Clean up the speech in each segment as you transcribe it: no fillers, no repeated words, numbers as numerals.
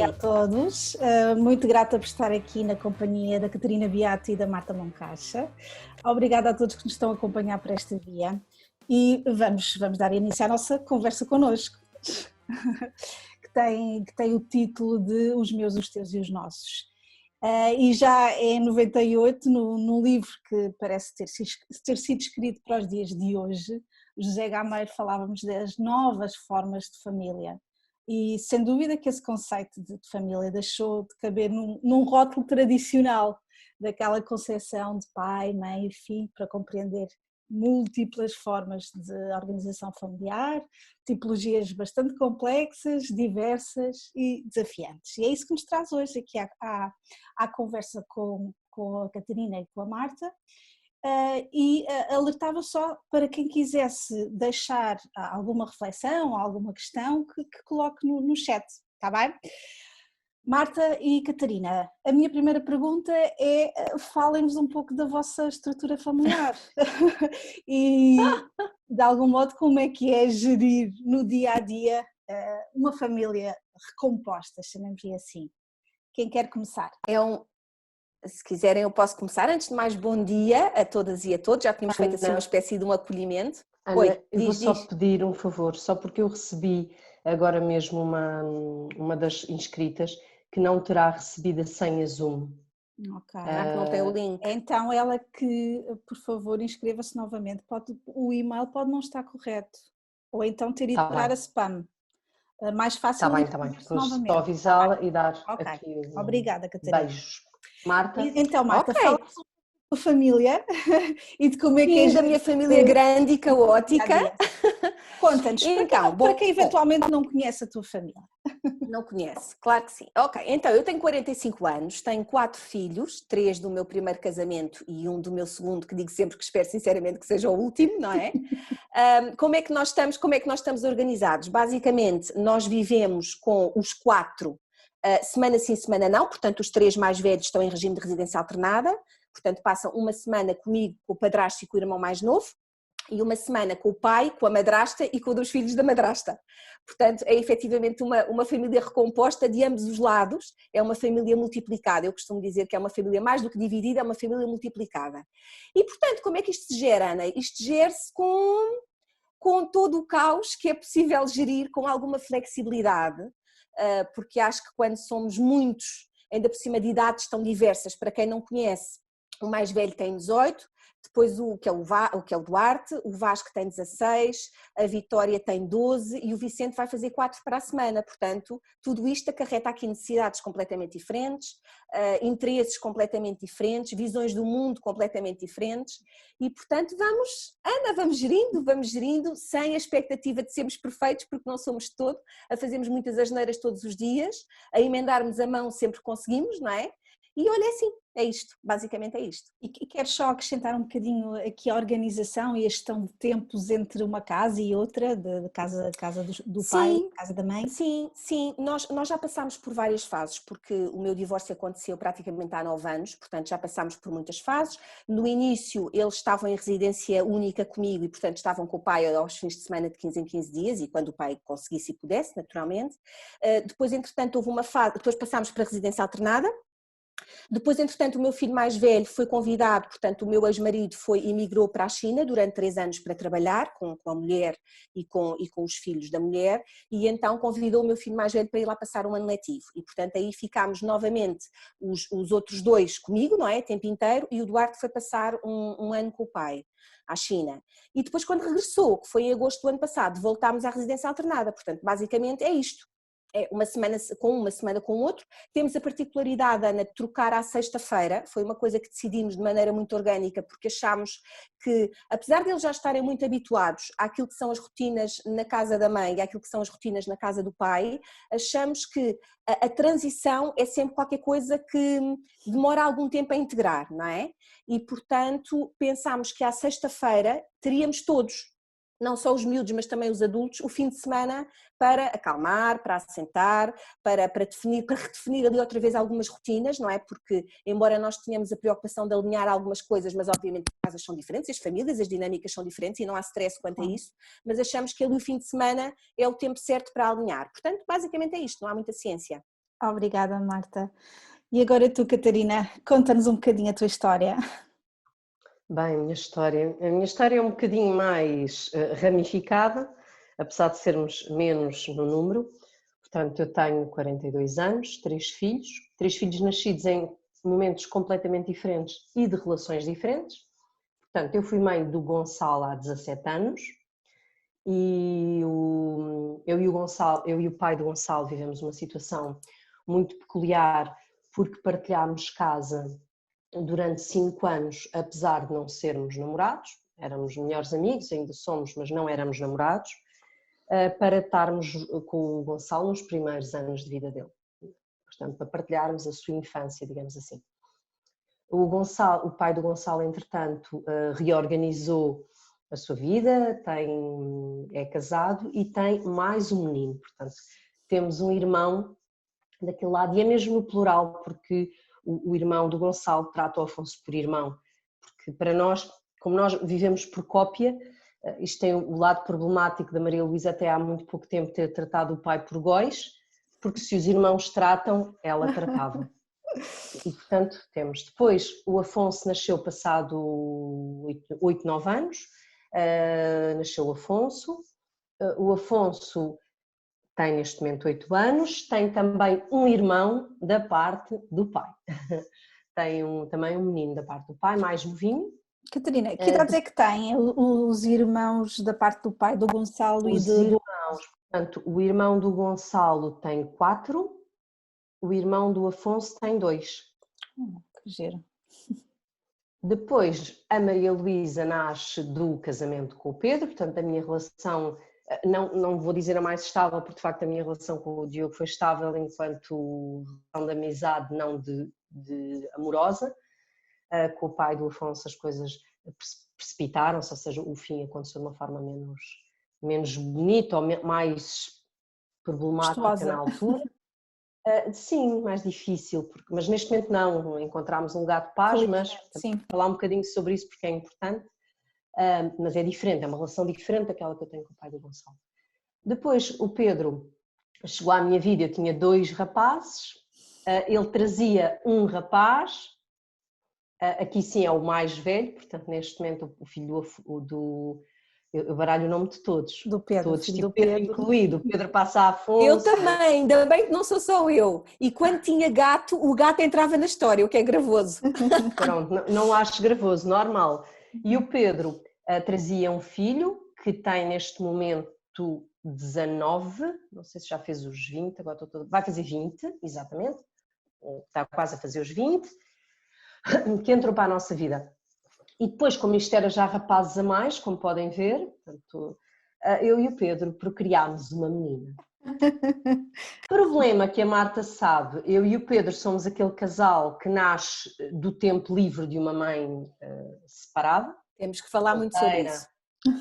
dia a todos. Muito grata por estar aqui na companhia da Catarina Beato e da Marta Moncacha. Obrigada a todos que nos estão a acompanhar por esta via e vamos dar início à nossa conversa connosco, que tem o título de Os Meus, os Teus e os Nossos. E já é em 98, no livro que parece ter sido escrito para os dias de hoje, José Gameiro, falávamos das novas formas de família. E sem dúvida que esse conceito de família deixou de caber num rótulo tradicional, daquela concepção de pai, mãe e filho, para compreender múltiplas formas de organização familiar, tipologias bastante complexas, diversas e desafiantes. E é isso que nos traz hoje aqui à conversa com a Catarina e com a Marta. E alertava só para quem quisesse deixar alguma reflexão, alguma questão, que coloque no chat, está bem? Marta e Catarina, a minha primeira pergunta é: falem-nos um pouco da vossa estrutura familiar e, de algum modo, como é que é gerir no dia a dia uma família recomposta, chamemos-lhe assim. Quem quer começar? Se quiserem eu posso começar. Antes de mais, bom dia a todas e a todos. Já tínhamos feito assim uma espécie de um acolhimento. Ana, Oi, eu vou só pedir um favor, só porque eu recebi agora mesmo uma das inscritas que não terá recebido a senha Zoom. Ok. Que não tem o link. Então ela que, por favor, inscreva-se novamente. O e-mail pode não estar correto, ou então ter ido parar a spam. Mais fácil Está bem. Depois só avisá-la e dar aqui os Obrigada, Catarina. Beijos. Marta? Então, Marta, fala um pouco da tua família e de como é que é da minha família grande e caótica. Conta-nos, Então, para quem eventualmente não conhece a tua família. Não conhece, claro que sim. Ok, então eu tenho 45 anos, tenho 4 filhos, 3 do meu primeiro casamento e um do meu segundo, que digo sempre que espero sinceramente que seja o último, não é? Como é que nós estamos organizados? Basicamente, nós vivemos com os 4, semana sim, semana não, portanto os 3 mais velhos estão em regime de residência alternada, portanto passam uma semana comigo, com o padrasto e com o irmão mais novo, e uma semana com o pai, com a madrasta e com um dos filhos da madrasta. Portanto, é efetivamente uma família recomposta de ambos os lados, é uma família multiplicada. Eu costumo dizer que é uma família mais do que dividida, é uma família multiplicada. E, portanto, como é que isto se gera, Ana? Isto gera-se com todo o caos que é possível gerir, com alguma flexibilidade, porque acho que quando somos muitos, ainda por cima de idades tão diversas, para quem não conhece, o mais velho tem 18, depois o que é o Duarte, o Vasco tem 16, a Vitória tem 12 e o Vicente vai fazer 4 para a semana. Portanto, tudo isto acarreta aqui necessidades completamente diferentes, interesses completamente diferentes, visões do mundo completamente diferentes e, portanto, vamos gerindo sem a expectativa de sermos perfeitos, porque não somos de todo, a fazermos muitas asneiras todos os dias, a emendarmos a mão sempre conseguimos, não é? E olha, assim, é isto, basicamente é isto. E queres só acrescentar um bocadinho aqui a organização e a gestão de tempos entre uma casa e outra, de casa do pai, casa da mãe? Sim, nós já passámos por várias fases, porque o meu divórcio aconteceu praticamente há 9 anos, portanto já passámos por muitas fases. No início eles estavam em residência única comigo e portanto estavam com o pai aos fins de semana de 15 em 15 dias e quando o pai conseguisse e pudesse, naturalmente. Depois, entretanto, houve uma fase, depois passámos para a residência alternada. Depois, entretanto, o meu filho mais velho foi convidado, portanto, o meu ex-marido emigrou para a China durante 3 anos para trabalhar com a mulher e com os filhos da mulher e então convidou o meu filho mais velho para ir lá passar um ano letivo e, portanto, aí ficámos novamente os outros 2 comigo, não é, o tempo inteiro, e o Duarte foi passar um ano com o pai à China. E depois, quando regressou, que foi em agosto do ano passado, voltámos à residência alternada, portanto, basicamente é isto. É uma semana com outro. Temos a particularidade, Ana, de trocar à sexta-feira, foi uma coisa que decidimos de maneira muito orgânica, porque achámos que, apesar de eles já estarem muito habituados àquilo que são as rotinas na casa da mãe e àquilo que são as rotinas na casa do pai, achamos que a transição é sempre qualquer coisa que demora algum tempo a integrar, não é? E, portanto, pensámos que à sexta-feira teríamos todos, não só os miúdos, mas também os adultos, o fim de semana para acalmar, para assentar, para redefinir ali outra vez algumas rotinas, não é? Porque, embora nós tenhamos a preocupação de alinhar algumas coisas, mas obviamente as casas são diferentes, as famílias, as dinâmicas são diferentes e não há stress quanto a isso, mas achamos que ali o fim de semana é o tempo certo para alinhar. Portanto, basicamente é isto, não há muita ciência. Obrigada, Marta. E agora tu, Catarina, conta-nos um bocadinho a tua história. Bem, a minha história é um bocadinho mais ramificada, apesar de sermos menos no número. Portanto, eu tenho 42 anos, três filhos nascidos em momentos completamente diferentes e de relações diferentes. Portanto, eu fui mãe do Gonçalo há 17 anos e eu e o pai do Gonçalo vivemos uma situação muito peculiar porque partilhámos casa durante 5 anos, apesar de não sermos namorados, éramos melhores amigos, ainda somos, mas não éramos namorados, para estarmos com o Gonçalo nos primeiros anos de vida dele. Portanto, para partilharmos a sua infância, digamos assim. O pai do Gonçalo, entretanto, reorganizou a sua vida, é casado e tem mais um menino. Portanto, temos um irmão daquele lado, e é mesmo no plural, porque o irmão do Gonçalo trata o Afonso por irmão, porque para nós, como nós vivemos por cópia, isto tem o lado problemático da Maria Luísa até há muito pouco tempo ter tratado o pai por Góis, porque se os irmãos tratam, ela tratava. E portanto temos depois, o Afonso nasceu passado 8, 9 anos, nasceu o Afonso tem neste momento 8 anos, tem também um irmão da parte do pai, tem também um menino da parte do pai, mais novinho. Catarina, que idades é que têm os irmãos da parte do pai, do Gonçalo e do... irmãos, portanto, o irmão do Gonçalo tem 4, o irmão do Afonso tem 2. Que giro. Depois, a Maria Luísa nasce do casamento com o Pedro, portanto, a minha relação, não vou dizer a mais estável, porque de facto a minha relação com o Diogo foi estável enquanto relação de amizade, não de amorosa. Com o pai do Afonso as coisas precipitaram-se, ou seja, o fim aconteceu de uma forma menos bonita ou mais problemática Gostosa. na altura. Sim, mais difícil, mas neste momento não, encontramos um lugar de paz, mas sim, falar um bocadinho sobre isso porque é importante, mas é diferente, é uma relação diferente daquela que eu tenho com o pai do Gonçalo. Depois o Pedro chegou à minha vida, eu tinha 2 rapazes, ele trazia um rapaz, aqui sim é o mais velho, portanto neste momento o filho eu baralho o nome de todos. do Pedro, todos, filho tipo do Pedro Pedro. incluído, o Pedro passa a Afonso. Eu também, ainda bem que não sou só eu. E quando tinha gato, o gato entrava na história, o que é gravoso. Pronto, não acho gravoso, normal. E o Pedro trazia um filho que tem neste momento 19, não sei se já fez os 20, agora vai fazer 20, exatamente, está quase a fazer os 20, que entrou para a nossa vida. E depois, como isto era já rapazes a mais, como podem ver, portanto, eu e o Pedro procriámos uma menina. Problema que a Marta sabe, eu e o Pedro somos aquele casal que nasce do tempo livre de uma mãe separada. Temos que falar muito sobre isso.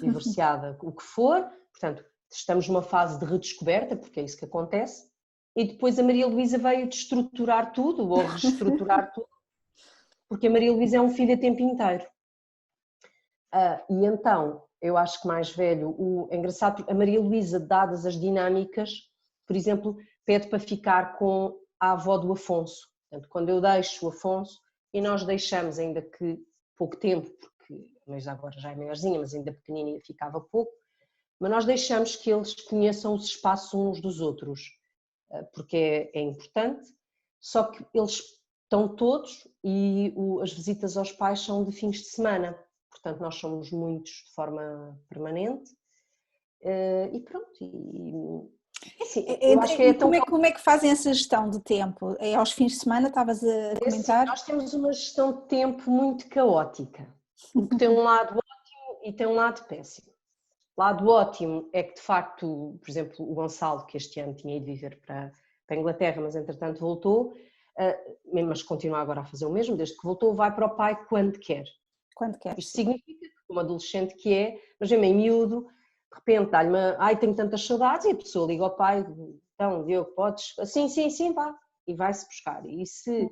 Divorciada, o que for, portanto, estamos numa fase de redescoberta, porque é isso que acontece, e depois a Maria Luísa veio destruturar tudo, ou reestruturar tudo, porque a Maria Luísa é um filho a tempo inteiro. E então, eu acho que mais velho, é engraçado, a Maria Luísa, dadas as dinâmicas, por exemplo, pede para ficar com a avó do Afonso. Portanto, quando eu deixo o Afonso, e nós deixamos, ainda que pouco tempo, porque a Luísa agora já é maiorzinha, mas ainda pequenina ficava pouco, mas nós deixamos que eles conheçam os espaços uns dos outros, porque é importante, só que eles estão todos e as visitas aos pais são de fins de semana. Portanto, nós somos muitos de forma permanente e pronto. Assim, eu acho que é tão... Como é que fazem essa gestão de tempo? É aos fins de semana, estavas a comentar? Assim, nós temos uma gestão de tempo muito caótica, porque tem um lado ótimo e tem um lado péssimo. O lado ótimo é que, de facto, por exemplo, o Gonçalo, que este ano tinha ido viver para a Inglaterra, mas entretanto voltou, mas continua agora a fazer o mesmo, desde que voltou, vai para o pai quando quer. Quando quer. Isto significa que, como adolescente que é, mas mesmo em miúdo, de repente dá-lhe tenho tantas saudades, e a pessoa liga ao pai, então, Diogo, podes? Sim, vá, e vai-se buscar. E se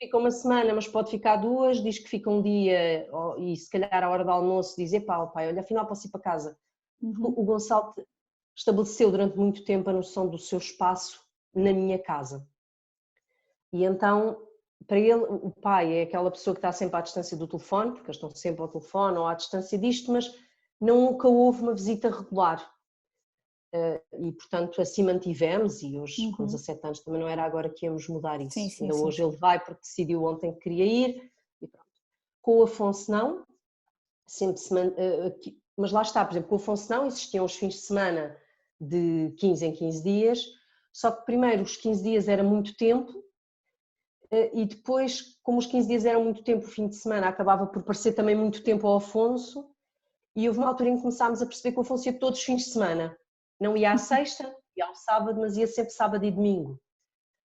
fica uma semana, mas pode ficar 2, diz que fica um dia, e se calhar à hora do almoço diz, pai, olha, afinal posso ir para casa. O Gonçalo estabeleceu durante muito tempo a noção do seu espaço na minha casa. E então, para ele, o pai é aquela pessoa que está sempre à distância do telefone, porque eles estão sempre ao telefone ou à distância disto, mas nunca houve uma visita regular. E portanto assim mantivemos, e hoje com 17 anos também não era agora que íamos mudar isso. Sim, sim, Ainda sim. hoje ele vai porque decidiu ontem que queria ir e pronto. Com o Afonso não, sempre mas lá está, por exemplo, com o Afonso não, existiam os fins de semana de 15 em 15 dias, só que primeiro os 15 dias era muito tempo e depois, como os 15 dias eram muito tempo, o fim de semana acabava por parecer também muito tempo ao Afonso, e houve uma altura em que começámos a perceber que o Afonso ia todos os fins de semana. Não ia à sexta, ia ao sábado, mas ia sempre sábado e domingo.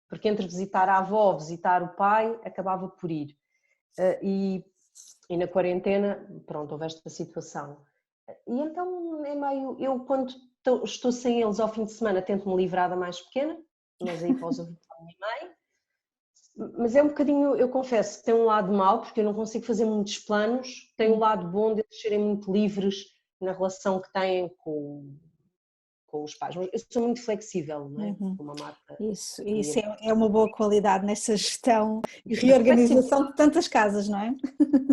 Porque entre visitar a avó, visitar o pai, acabava por ir. E na quarentena, pronto, houve esta situação. E então é meio... Eu, quando estou sem eles ao fim de semana, tento-me livrar da mais pequena, mas aí para os ouvidos da minha mãe. Mas é um bocadinho, eu confesso, que tem um lado mau, porque eu não consigo fazer muitos planos. Tem um lado bom de eles serem muito livres na relação que têm com os pais. Eu sou muito flexível, não é? Como a Marta. Isso é uma boa qualidade nessa gestão e reorganização de tantas casas, não é?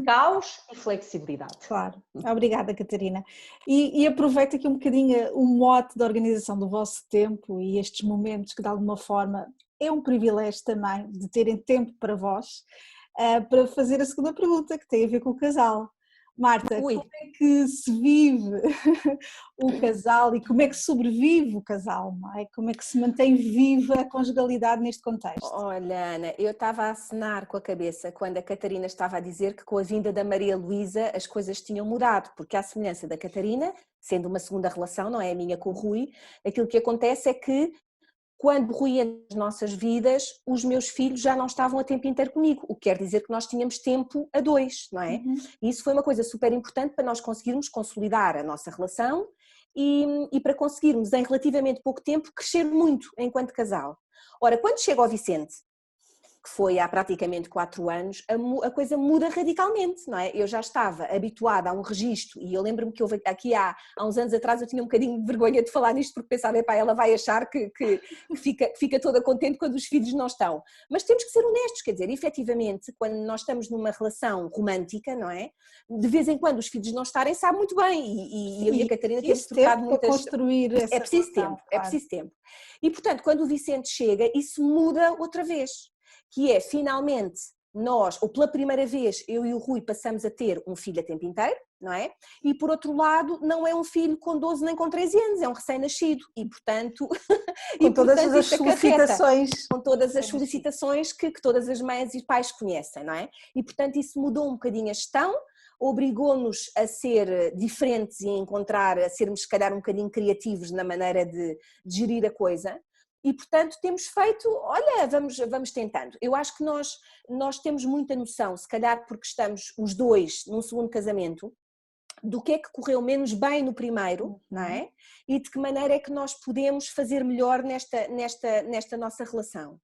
Caos e flexibilidade. Claro. Obrigada, Catarina. E aproveita aqui um bocadinho o mote da organização do vosso tempo e estes momentos que de alguma forma é um privilégio também de terem tempo para vós, para fazer a segunda pergunta que tem a ver com o casal. Marta, como é que se vive o casal e como é que sobrevive o casal, não é? Como é que se mantém viva a conjugalidade neste contexto? Olha, Ana, eu estava a acenar com a cabeça quando a Catarina estava a dizer que com a vinda da Maria Luísa as coisas tinham mudado, porque à semelhança da Catarina, sendo uma segunda relação, não é a minha com o Rui, aquilo que acontece é que quando o Rui entra nas nossas vidas, os meus filhos já não estavam a tempo inteiro comigo, o que quer dizer que nós tínhamos tempo a dois, não é? E isso foi uma coisa super importante para nós conseguirmos consolidar a nossa relação e para conseguirmos, em relativamente pouco tempo, crescer muito enquanto casal. Ora, quando chega ao Vicente, que foi há praticamente 4 anos, a coisa muda radicalmente, não é? Eu já estava habituada a um registro e eu lembro-me que houve aqui há uns anos atrás eu tinha um bocadinho de vergonha de falar nisto porque pensava, epá, ela vai achar que fica toda contente quando os filhos não estão. Mas temos que ser honestos, quer dizer, efetivamente, quando nós estamos numa relação romântica, não é? De vez em quando os filhos não estarem, sabe muito bem e eu e a Catarina temos trocado muitas... para construir essa é preciso relação, tempo, claro. É preciso tempo. E portanto, quando o Vicente chega, isso muda outra vez. Que é, finalmente, nós, ou pela primeira vez, eu e o Rui passamos a ter um filho a tempo inteiro, não é? E, por outro lado, não é um filho com 12 nem com 13 anos, é um recém-nascido e, portanto... Com todas as solicitações. Com todas as solicitações que todas as mães e pais conhecem, não é? E, portanto, isso mudou um bocadinho a gestão, obrigou-nos a ser diferentes e a sermos, se calhar, um bocadinho criativos na maneira de gerir a coisa. E, portanto, temos feito, olha, vamos tentando. Eu acho que nós temos muita noção, se calhar porque estamos os dois num segundo casamento, do que é que correu menos bem no primeiro, não é? E de que maneira é que nós podemos fazer melhor nesta nossa relação.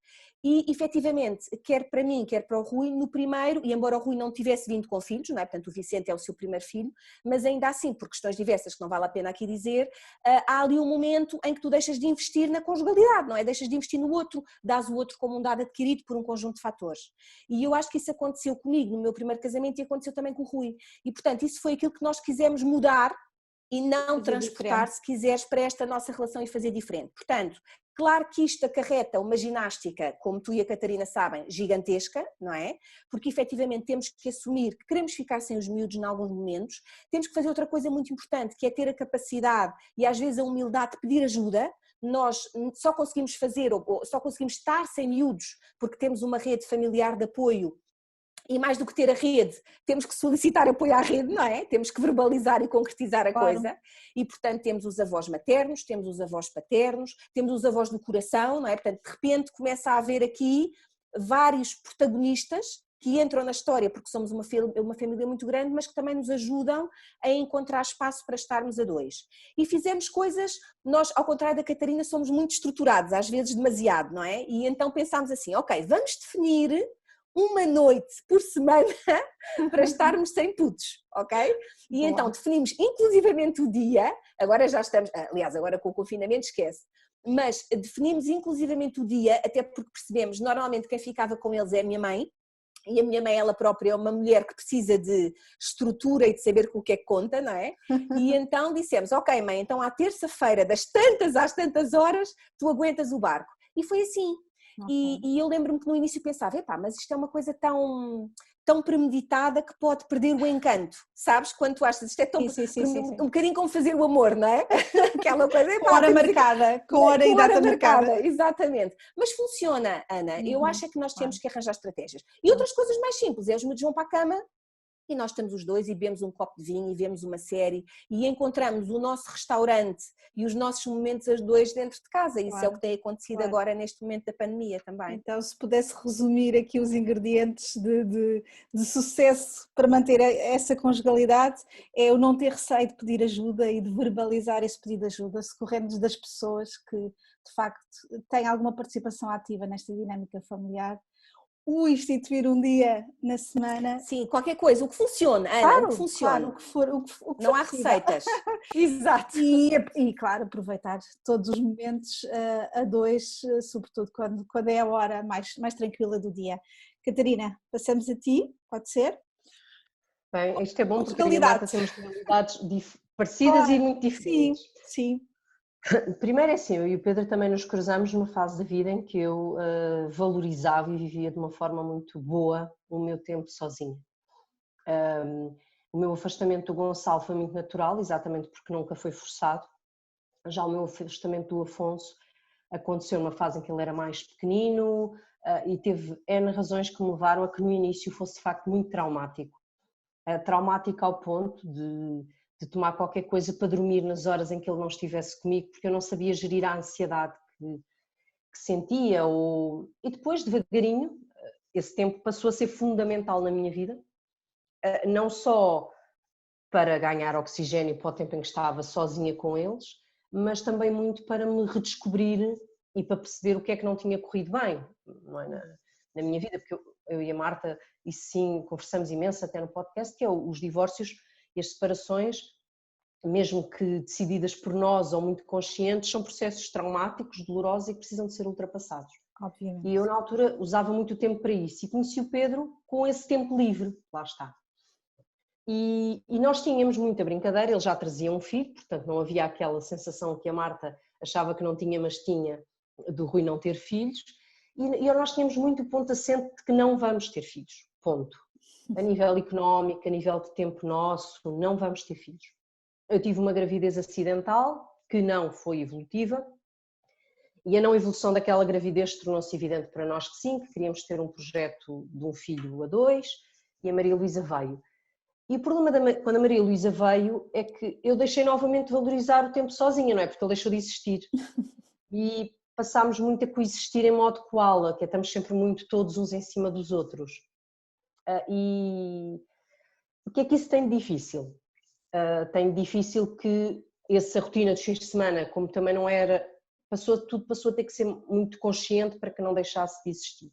E, efetivamente, quer para mim, quer para o Rui, no primeiro, e embora o Rui não tivesse vindo com filhos, não é? Portanto, o Vicente é o seu primeiro filho, mas ainda assim, por questões diversas que não vale a pena aqui dizer, há ali um momento em que tu deixas de investir na conjugalidade, não é? Deixas de investir no outro, dás o outro como um dado adquirido por um conjunto de fatores. E eu acho que isso aconteceu comigo no meu primeiro casamento e aconteceu também com o Rui. E, portanto, isso foi aquilo que nós quisemos mudar e não transportar, se quiseres, para esta nossa relação e fazer diferente. Portanto, claro que isto acarreta uma ginástica, como tu e a Catarina sabem, gigantesca, não é? Porque efetivamente temos que assumir que queremos ficar sem os miúdos em alguns momentos, temos que fazer outra coisa muito importante, que é ter a capacidade e às vezes a humildade de pedir ajuda. Nós só conseguimos fazer, ou só conseguimos estar sem miúdos porque temos uma rede familiar de apoio. E mais do que ter a rede, temos que solicitar apoio à rede, não é? Temos que verbalizar e concretizar a coisa. E, portanto, temos os avós maternos, temos os avós paternos, temos os avós do coração, não é? Portanto, de repente começa a haver aqui vários protagonistas que entram na história porque somos uma família muito grande, mas que também nos ajudam a encontrar espaço para estarmos a dois. E fizemos coisas, nós, ao contrário da Catarina, somos muito estruturados, às vezes demasiado, não é? E então pensámos assim, ok, vamos definir uma noite por semana para estarmos sem putos, ok? E então definimos inclusivamente o dia, agora já estamos, aliás, agora com o confinamento esquece, mas definimos inclusivamente o dia, até porque percebemos, normalmente quem ficava com eles é a minha mãe, e a minha mãe, ela própria, é uma mulher que precisa de estrutura e de saber com o que é que conta, não é? E então dissemos, ok mãe, então à terça-feira, das tantas às tantas horas, tu aguentas o barco. E foi assim. E eu lembro-me que no início pensava, epá, mas isto é uma coisa tão premeditada que pode perder o encanto, sabes? Quando tu achas, isto é tão sim. um bocadinho como fazer o amor, não é? Aquela coisa, epá, com hora marcada, com hora e data marcada. Exatamente. Mas funciona, Ana, eu acho é que nós temos que arranjar estratégias. E outras coisas mais simples, é os miúdos vão para a cama, e nós estamos os dois e bebemos um copo de vinho e vemos uma série e encontramos o nosso restaurante e os nossos momentos as dois dentro de casa. Isso é o que tem acontecido agora neste momento da pandemia também. Então, se pudesse resumir aqui os ingredientes de sucesso para manter essa conjugalidade, é o não ter receio de pedir ajuda e de verbalizar esse pedido de ajuda, socorrendo das pessoas que, de facto, têm alguma participação ativa nesta dinâmica familiar. O instituir um dia na semana. Sim, qualquer coisa, o que funciona, Ana, claro, o que funciona. Claro, o que for não há possível. receitas. Exato. E, claro, aproveitar todos os momentos a dois, sobretudo quando é a hora mais tranquila do dia. Catarina, passamos a ti, pode ser? Bem, isto é bom porque a Marta temos realidades parecidas e muito diferentes. Sim. Primeiro é assim, eu e o Pedro também nos cruzamos numa fase da vida em que eu valorizava e vivia de uma forma muito boa o meu tempo sozinha. O meu afastamento do Gonçalo foi muito natural, exatamente porque nunca foi forçado. Já o meu afastamento do Afonso aconteceu numa fase em que ele era mais pequenino e teve N razões que me levaram a que no início fosse de facto muito traumático. Traumático ao ponto de tomar qualquer coisa para dormir nas horas em que ele não estivesse comigo, porque eu não sabia gerir a ansiedade que sentia. E depois, devagarinho, esse tempo passou a ser fundamental na minha vida, não só para ganhar oxigênio para o tempo em que estava sozinha com eles, mas também muito para me redescobrir e para perceber o que é que não tinha corrido bem, não é, na minha vida, porque eu e a Marta, e sim, conversamos imenso até no podcast, que é os divórcios e as separações, mesmo que decididas por nós ou muito conscientes, são processos traumáticos, dolorosos e que precisam de ser ultrapassados. Obviamente. E eu na altura usava muito tempo para isso e conheci o Pedro com esse tempo livre, lá está. E nós tínhamos muita brincadeira, ele já trazia um filho, portanto não havia aquela sensação que a Marta achava que não tinha, mas tinha, do Rui não ter filhos, e nós tínhamos muito ponto assente de que não vamos ter filhos, ponto. A nível económico, a nível de tempo nosso, não vamos ter filhos. Eu tive uma gravidez acidental, que não foi evolutiva, e a não evolução daquela gravidez tornou-se evidente para nós que sim, que queríamos ter um projeto de um filho a dois, e a Maria Luísa veio. E o problema quando a Maria Luísa veio é que eu deixei novamente de valorizar o tempo sozinha, não é? Porque ele deixou de existir. E passámos muito a coexistir em modo koala, que estamos sempre muito todos uns em cima dos outros. E o que é que isso tem de difícil? Tem de difícil que essa rotina dos fins de semana, como também não era, tudo passou a ter que ser muito consciente para que não deixasse de existir.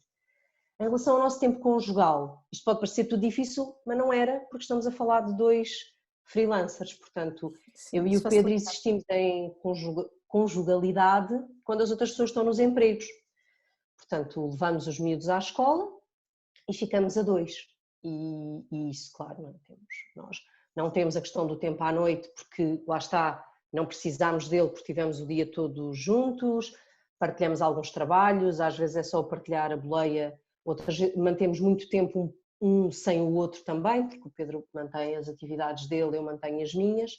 Em relação ao nosso tempo conjugal, isto pode parecer tudo difícil, mas não era, porque estamos a falar de dois freelancers, portanto, sim, eu e o Pedro existimos em conjugalidade quando as outras pessoas estão nos empregos. Portanto, levamos os miúdos à escola e ficamos a dois. E isso, claro, nós não temos a questão do tempo à noite, porque lá está, não precisámos dele porque tivemos o dia todo juntos, partilhamos alguns trabalhos, às vezes é só partilhar a boleia, outras mantemos muito tempo um sem o outro também, porque o Pedro mantém as atividades dele, eu mantenho as minhas.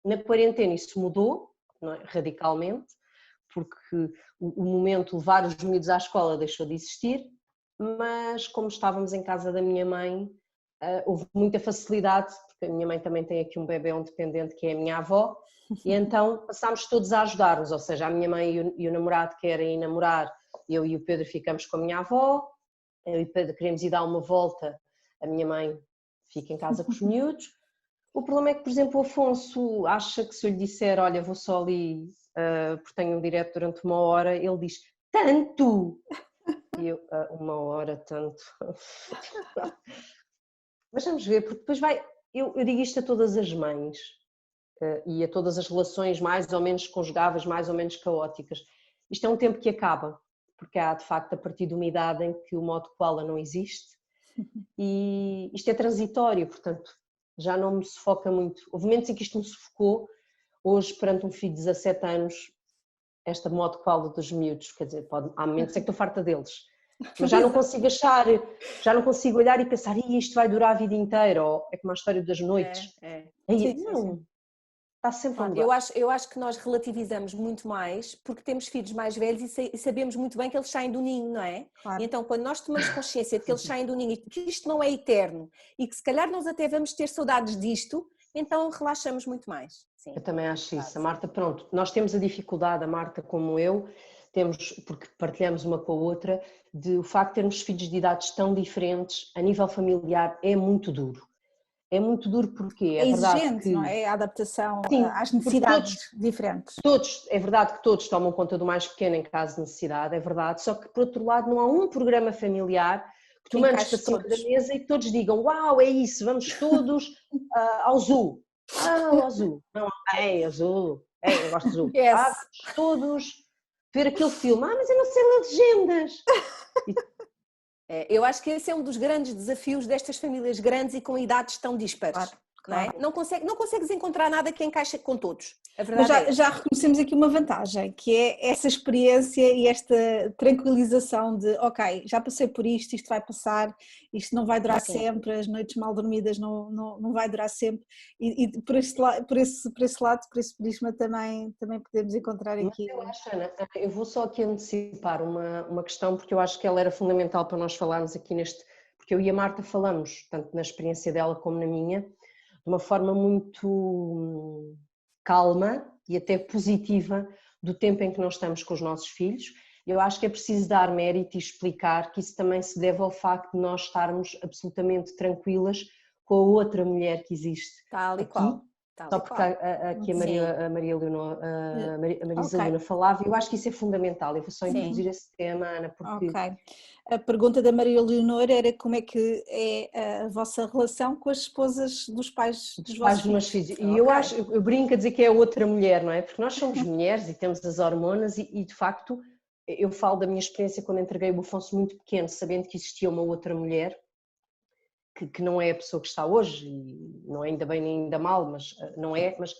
Na quarentena isso mudou, não é? Radicalmente, porque o momento de levar os miúdos à escola deixou de existir, mas como estávamos em casa da minha mãe, houve muita facilidade, porque a minha mãe também tem aqui um bebê dependente que é a minha avó, e então passámos todos a ajudar-nos, ou seja, a minha mãe e o namorado querem ir namorar, eu e o Pedro ficamos com a minha avó, eu e o Pedro queremos ir dar uma volta, a minha mãe fica em casa com os miúdos. O problema é que, por exemplo, o Afonso acha que se eu lhe disser, olha, vou só ali porque tenho um direto durante 1 hora, ele diz, tanto! E eu, 1 hora, tanto. Mas vamos ver, porque depois eu digo isto a todas as mães e a todas as relações mais ou menos conjugáveis, mais ou menos caóticas. isto é um tempo que acaba, porque há de facto a partir de uma idade em que o modo koala não existe e isto é transitório, portanto já não me sufoca muito. Houve momentos em que isto me sufocou, hoje perante um filho de 17 anos, esta modo koala dos miúdos, quer dizer, há momentos em que estou farta deles, mas já não consigo achar, já não consigo olhar e pensar, isto vai durar a vida inteira, ou é como a história das noites. Sim, Não, sim. está sempre a mudar. Eu acho que nós relativizamos muito mais porque temos filhos mais velhos e sabemos muito bem que eles saem do ninho, não é? Claro. E então quando nós tomamos consciência de que eles saem do ninho e que isto não é eterno e que se calhar nós até vamos ter saudades disto, então relaxamos muito mais. Sim. Eu também acho isso. A Marta, pronto, nós temos a dificuldade, a Marta como eu, temos, porque partilhamos uma com a outra, de o facto de termos filhos de idades tão diferentes, a nível familiar é muito duro. É muito duro porque é verdade exigente, que... não é? A adaptação Sim, às necessidades diferentes. Todos, é verdade que todos tomam conta do mais pequeno em caso de necessidade, é verdade, só que por outro lado não há um programa familiar que tu mandes para cima da mesa e que todos digam, uau, é isso, vamos todos ao zoo. Ao zoo. Não, ao zoo. Eu gosto de zoo. Yes. Vamos todos ver aquele filme. Mas eu não sei ler legendas. Eu acho que esse é um dos grandes desafios destas famílias grandes e com idades tão dispares. Claro. Não, é? Não consegues encontrar nada que encaixe com todos. A Mas verdade já reconhecemos aqui uma vantagem, que é essa experiência e esta tranquilização de, ok, já passei por isto vai passar, isto não vai durar sempre, as noites mal dormidas não vai durar sempre, e por esse lado, por esse prisma também podemos encontrar aqui. Mas eu acho, Ana, eu vou só aqui antecipar uma questão, porque eu acho que ela era fundamental para nós falarmos aqui porque eu e a Marta falamos, tanto na experiência dela como na minha, de uma forma muito calma e até positiva do tempo em que nós estamos com os nossos filhos. Eu acho que é preciso dar mérito e explicar que isso também se deve ao facto de nós estarmos absolutamente tranquilas com a outra mulher que existe tal e aqui. qual. Só porque aqui a Marisa Luna falava, eu acho que isso é fundamental. Eu vou só introduzir esse tema, Ana, porque... Ok. A pergunta da Maria Leonor era como é que é a vossa relação com as esposas dos pais dos vossos filhos. E eu brinco a dizer que é outra mulher, não é? Porque nós somos mulheres e temos as hormonas e de facto eu falo da minha experiência quando entreguei o Afonso muito pequeno, sabendo que existia uma outra mulher, que não é a pessoa que está hoje, e não é ainda bem nem ainda mal, mas não é, mas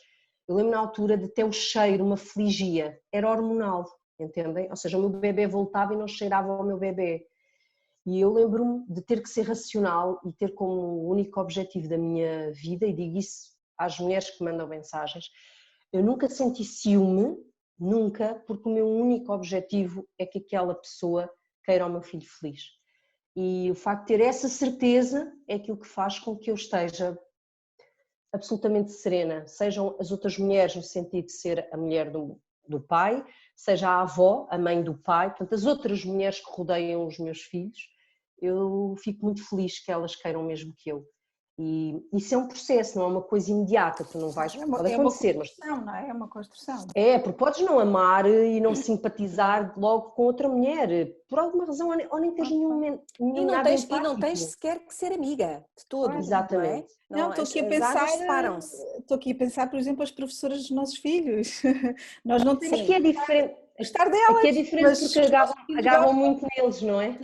eu lembro na altura de ter o cheiro, uma fligia, era hormonal, entendem? Ou seja, o meu bebê voltava e não cheirava ao meu bebê. E eu lembro-me de ter que ser racional e ter como único objetivo da minha vida, e digo isso às mulheres que mandam mensagens, eu nunca senti ciúme, nunca, porque o meu único objetivo é que aquela pessoa queira o meu filho feliz. E o facto de ter essa certeza é aquilo que faz com que eu esteja absolutamente serena, sejam as outras mulheres no sentido de ser a mulher do pai, seja a avó, a mãe do pai, portanto as outras mulheres que rodeiam os meus filhos, eu fico muito feliz que elas queiram mesmo que eu. E isso é um processo, não é uma coisa imediata, tu não vais... Pode acontecer, mas... Não é? É uma construção. É, porque podes não amar e não simpatizar logo com outra mulher, por alguma razão, ou nem tens nenhum nada empático. E não tens sequer que ser amiga de todo. Claro. Exatamente. Não, estou aqui a pensar, por exemplo, as professoras dos nossos filhos. Nós não temos que é diferente. Gostar delas. Aqui é diferente porque agarram muito neles, não é?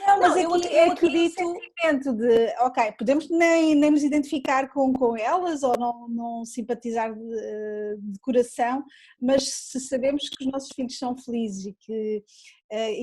Não, mas eu acredito o sentimento de, ok, podemos nem nos identificar com elas ou não simpatizar de coração, mas se sabemos que os nossos filhos são felizes e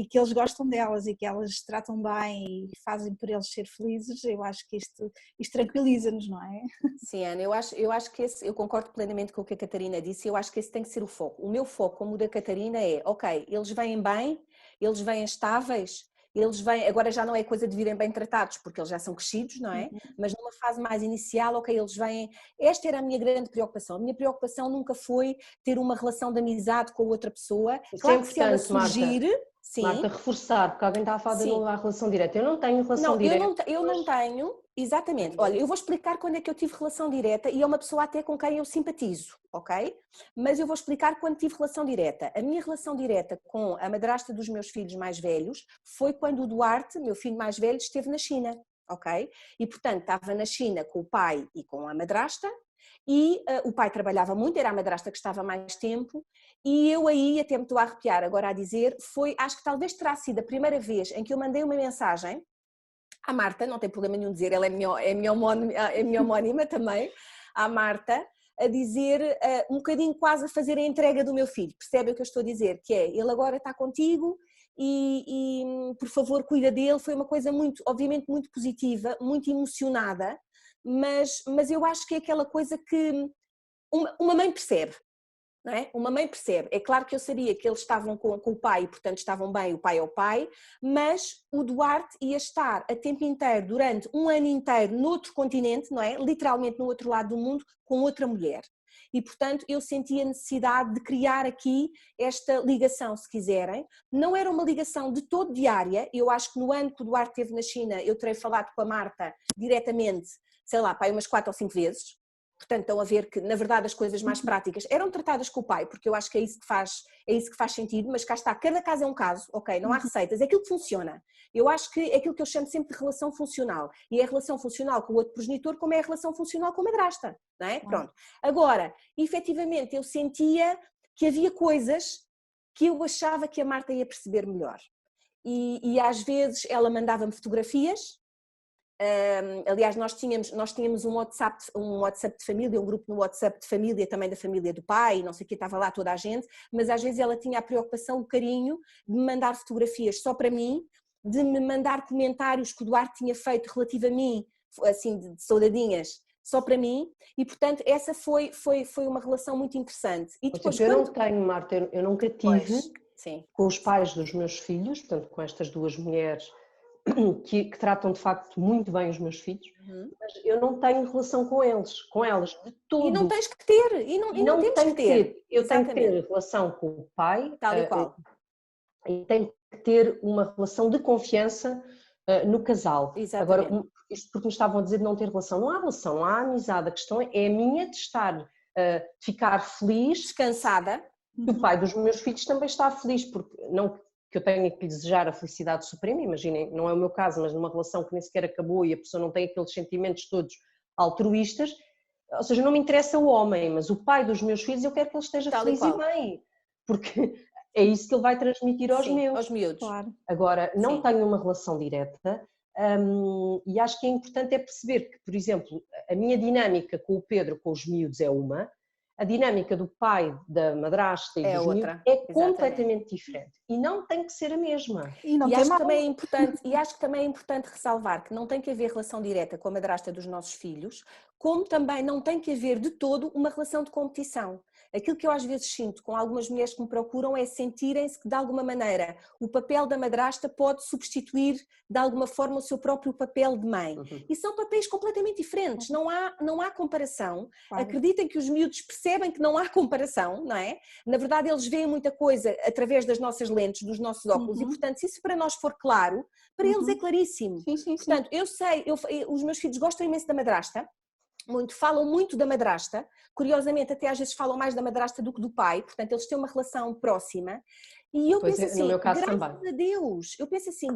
que eles gostam delas e que elas tratam bem e fazem por eles ser felizes, eu acho que isto tranquiliza-nos, não é? Sim, Ana, eu acho que eu concordo plenamente com o que a Catarina disse, eu acho que esse tem que ser o foco. O meu foco, como o da Catarina, é, ok, eles vêm bem, eles vêm estáveis, eles vêm, agora já não é coisa de virem bem tratados, porque eles já são crescidos, não é? Mas numa fase mais inicial, ok, eles vêm... Esta era a minha grande preocupação. A minha preocupação nunca foi ter uma relação de amizade com a outra pessoa. Isso claro é que se ela surgir... Marta. Sim. Marta, reforçar, porque alguém está a falar de não há relação direta. Eu não tenho relação direta. Eu não tenho, exatamente. Olha, eu vou explicar quando é que eu tive relação direta e é uma pessoa até com quem eu simpatizo, ok? Mas eu vou explicar quando tive relação direta. A minha relação direta com a madrasta dos meus filhos mais velhos foi quando o Duarte, meu filho mais velho, esteve na China, ok? E portanto estava na China com o pai e com a madrasta e o pai trabalhava muito, era a madrasta que estava mais tempo, e eu aí, até me estou a arrepiar agora a dizer, acho que talvez terá sido a primeira vez em que eu mandei uma mensagem à Marta, não tem problema nenhum dizer, ela é minha homónima também, à Marta, a dizer, um bocadinho quase a fazer a entrega do meu filho, percebe o que eu estou a dizer? Que é, ele agora está contigo e por favor cuida dele, foi uma coisa muito, obviamente muito positiva, muito emocionada, mas eu acho que é aquela coisa que uma mãe percebe. Não é? Uma mãe percebe, é claro que eu sabia que eles estavam com o pai e portanto estavam bem, o pai é o pai, mas o Duarte ia estar a tempo inteiro, durante um ano inteiro, noutro continente, não é? Literalmente no outro lado do mundo, com outra mulher. E portanto eu senti a necessidade de criar aqui esta ligação, se quiserem. Não era uma ligação de todo diária, eu acho que no ano que o Duarte esteve na China eu terei falado com a Marta diretamente, sei lá, pai, umas 4 ou 5 vezes. Portanto, estão a ver que, na verdade, as coisas mais práticas eram tratadas com o pai, porque eu acho que é isso que faz sentido, mas cá está, cada caso é um caso, ok? Não há receitas, é aquilo que funciona. Eu acho que é aquilo que eu chamo sempre de relação funcional, e é a relação funcional com o outro progenitor como é a relação funcional com a madrasta, não é? Pronto. Agora, efetivamente, eu sentia que havia coisas que eu achava que a Marta ia perceber melhor. E às vezes ela mandava-me fotografias. Aliás, nós tínhamos um WhatsApp de família, um grupo no WhatsApp de família, também da família do pai, não sei o que, estava lá toda a gente, mas às vezes ela tinha a preocupação, o carinho de me mandar fotografias só para mim, de me mandar comentários que o Duarte tinha feito relativo a mim, assim, de saudadinhas, só para mim, e portanto essa foi uma relação muito interessante. E depois, eu não tenho, Marta, eu nunca tive sim, com os pais dos meus filhos, portanto com estas duas mulheres que tratam de facto muito bem os meus filhos, mas eu não tenho relação com elas de todo. E não tens que ter, e não temos que ter. Eu tenho que ter relação com o pai, tal e qual. E tenho que ter uma relação de confiança no casal. Exatamente. Agora, isto porque me estavam a dizer de não ter relação, não há relação, não há amizade, a questão é a minha de de ficar feliz, descansada, que o pai dos meus filhos também está feliz, porque não que eu tenha que lhe desejar a felicidade suprema, imaginem, não é o meu caso, mas numa relação que nem sequer acabou e a pessoa não tem aqueles sentimentos todos altruístas, ou seja, não me interessa o homem, mas o pai dos meus filhos eu quero que ele esteja feliz e bem, porque é isso que ele vai transmitir aos meus. Aos miúdos. Claro. Agora, não tenho uma relação direta e acho que é importante perceber que, por exemplo, a minha dinâmica com o Pedro, com os miúdos é uma, a dinâmica do pai, da madrasta e dos miúdos é completamente diferente e não tem que ser a mesma. E acho que também é importante ressalvar que não tem que haver relação direta com a madrasta dos nossos filhos, como também não tem que haver de todo uma relação de competição. Aquilo que eu às vezes sinto com algumas mulheres que me procuram é sentirem-se que de alguma maneira o papel da madrasta pode substituir de alguma forma o seu próprio papel de mãe. E são papéis completamente diferentes, não há comparação. Claro. Acreditem que os miúdos percebem que não há comparação, não é? Na verdade eles veem muita coisa através das nossas lentes, dos nossos óculos e portanto se isso para nós for claro, para eles é claríssimo. Sim. Portanto, eu sei, os meus filhos gostam imenso da madrasta, falam muito da madrasta, curiosamente até às vezes falam mais da madrasta do que do pai, portanto eles têm uma relação próxima e eu penso assim,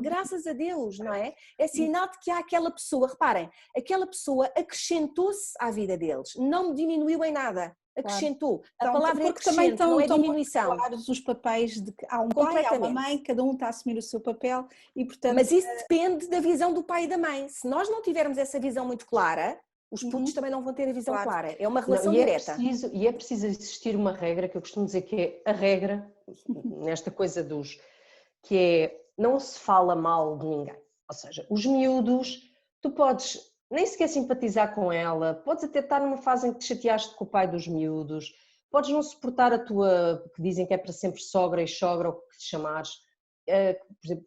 graças a Deus, não é? É sinal de que há aquela pessoa, reparem, aquela pessoa acrescentou-se à vida deles, não me diminuiu em nada, acrescentou, a palavra é acrescento, não é diminuição. Muito claros os papéis de que há um pai, há uma mãe, cada um está a assumir o seu papel e portanto... Mas isso depende da visão do pai e da mãe, se nós não tivermos essa visão muito clara, os putos também não vão ter a visão clara, é uma relação direta. É preciso existir uma regra, que eu costumo dizer que é a regra, nesta coisa que é, não se fala mal de ninguém, ou seja, os miúdos, tu podes nem sequer simpatizar com ela, podes até estar numa fase em que te chateaste com o pai dos miúdos, podes não suportar a tua, que dizem que é para sempre sogra e sogra, ou que te chamares, por exemplo,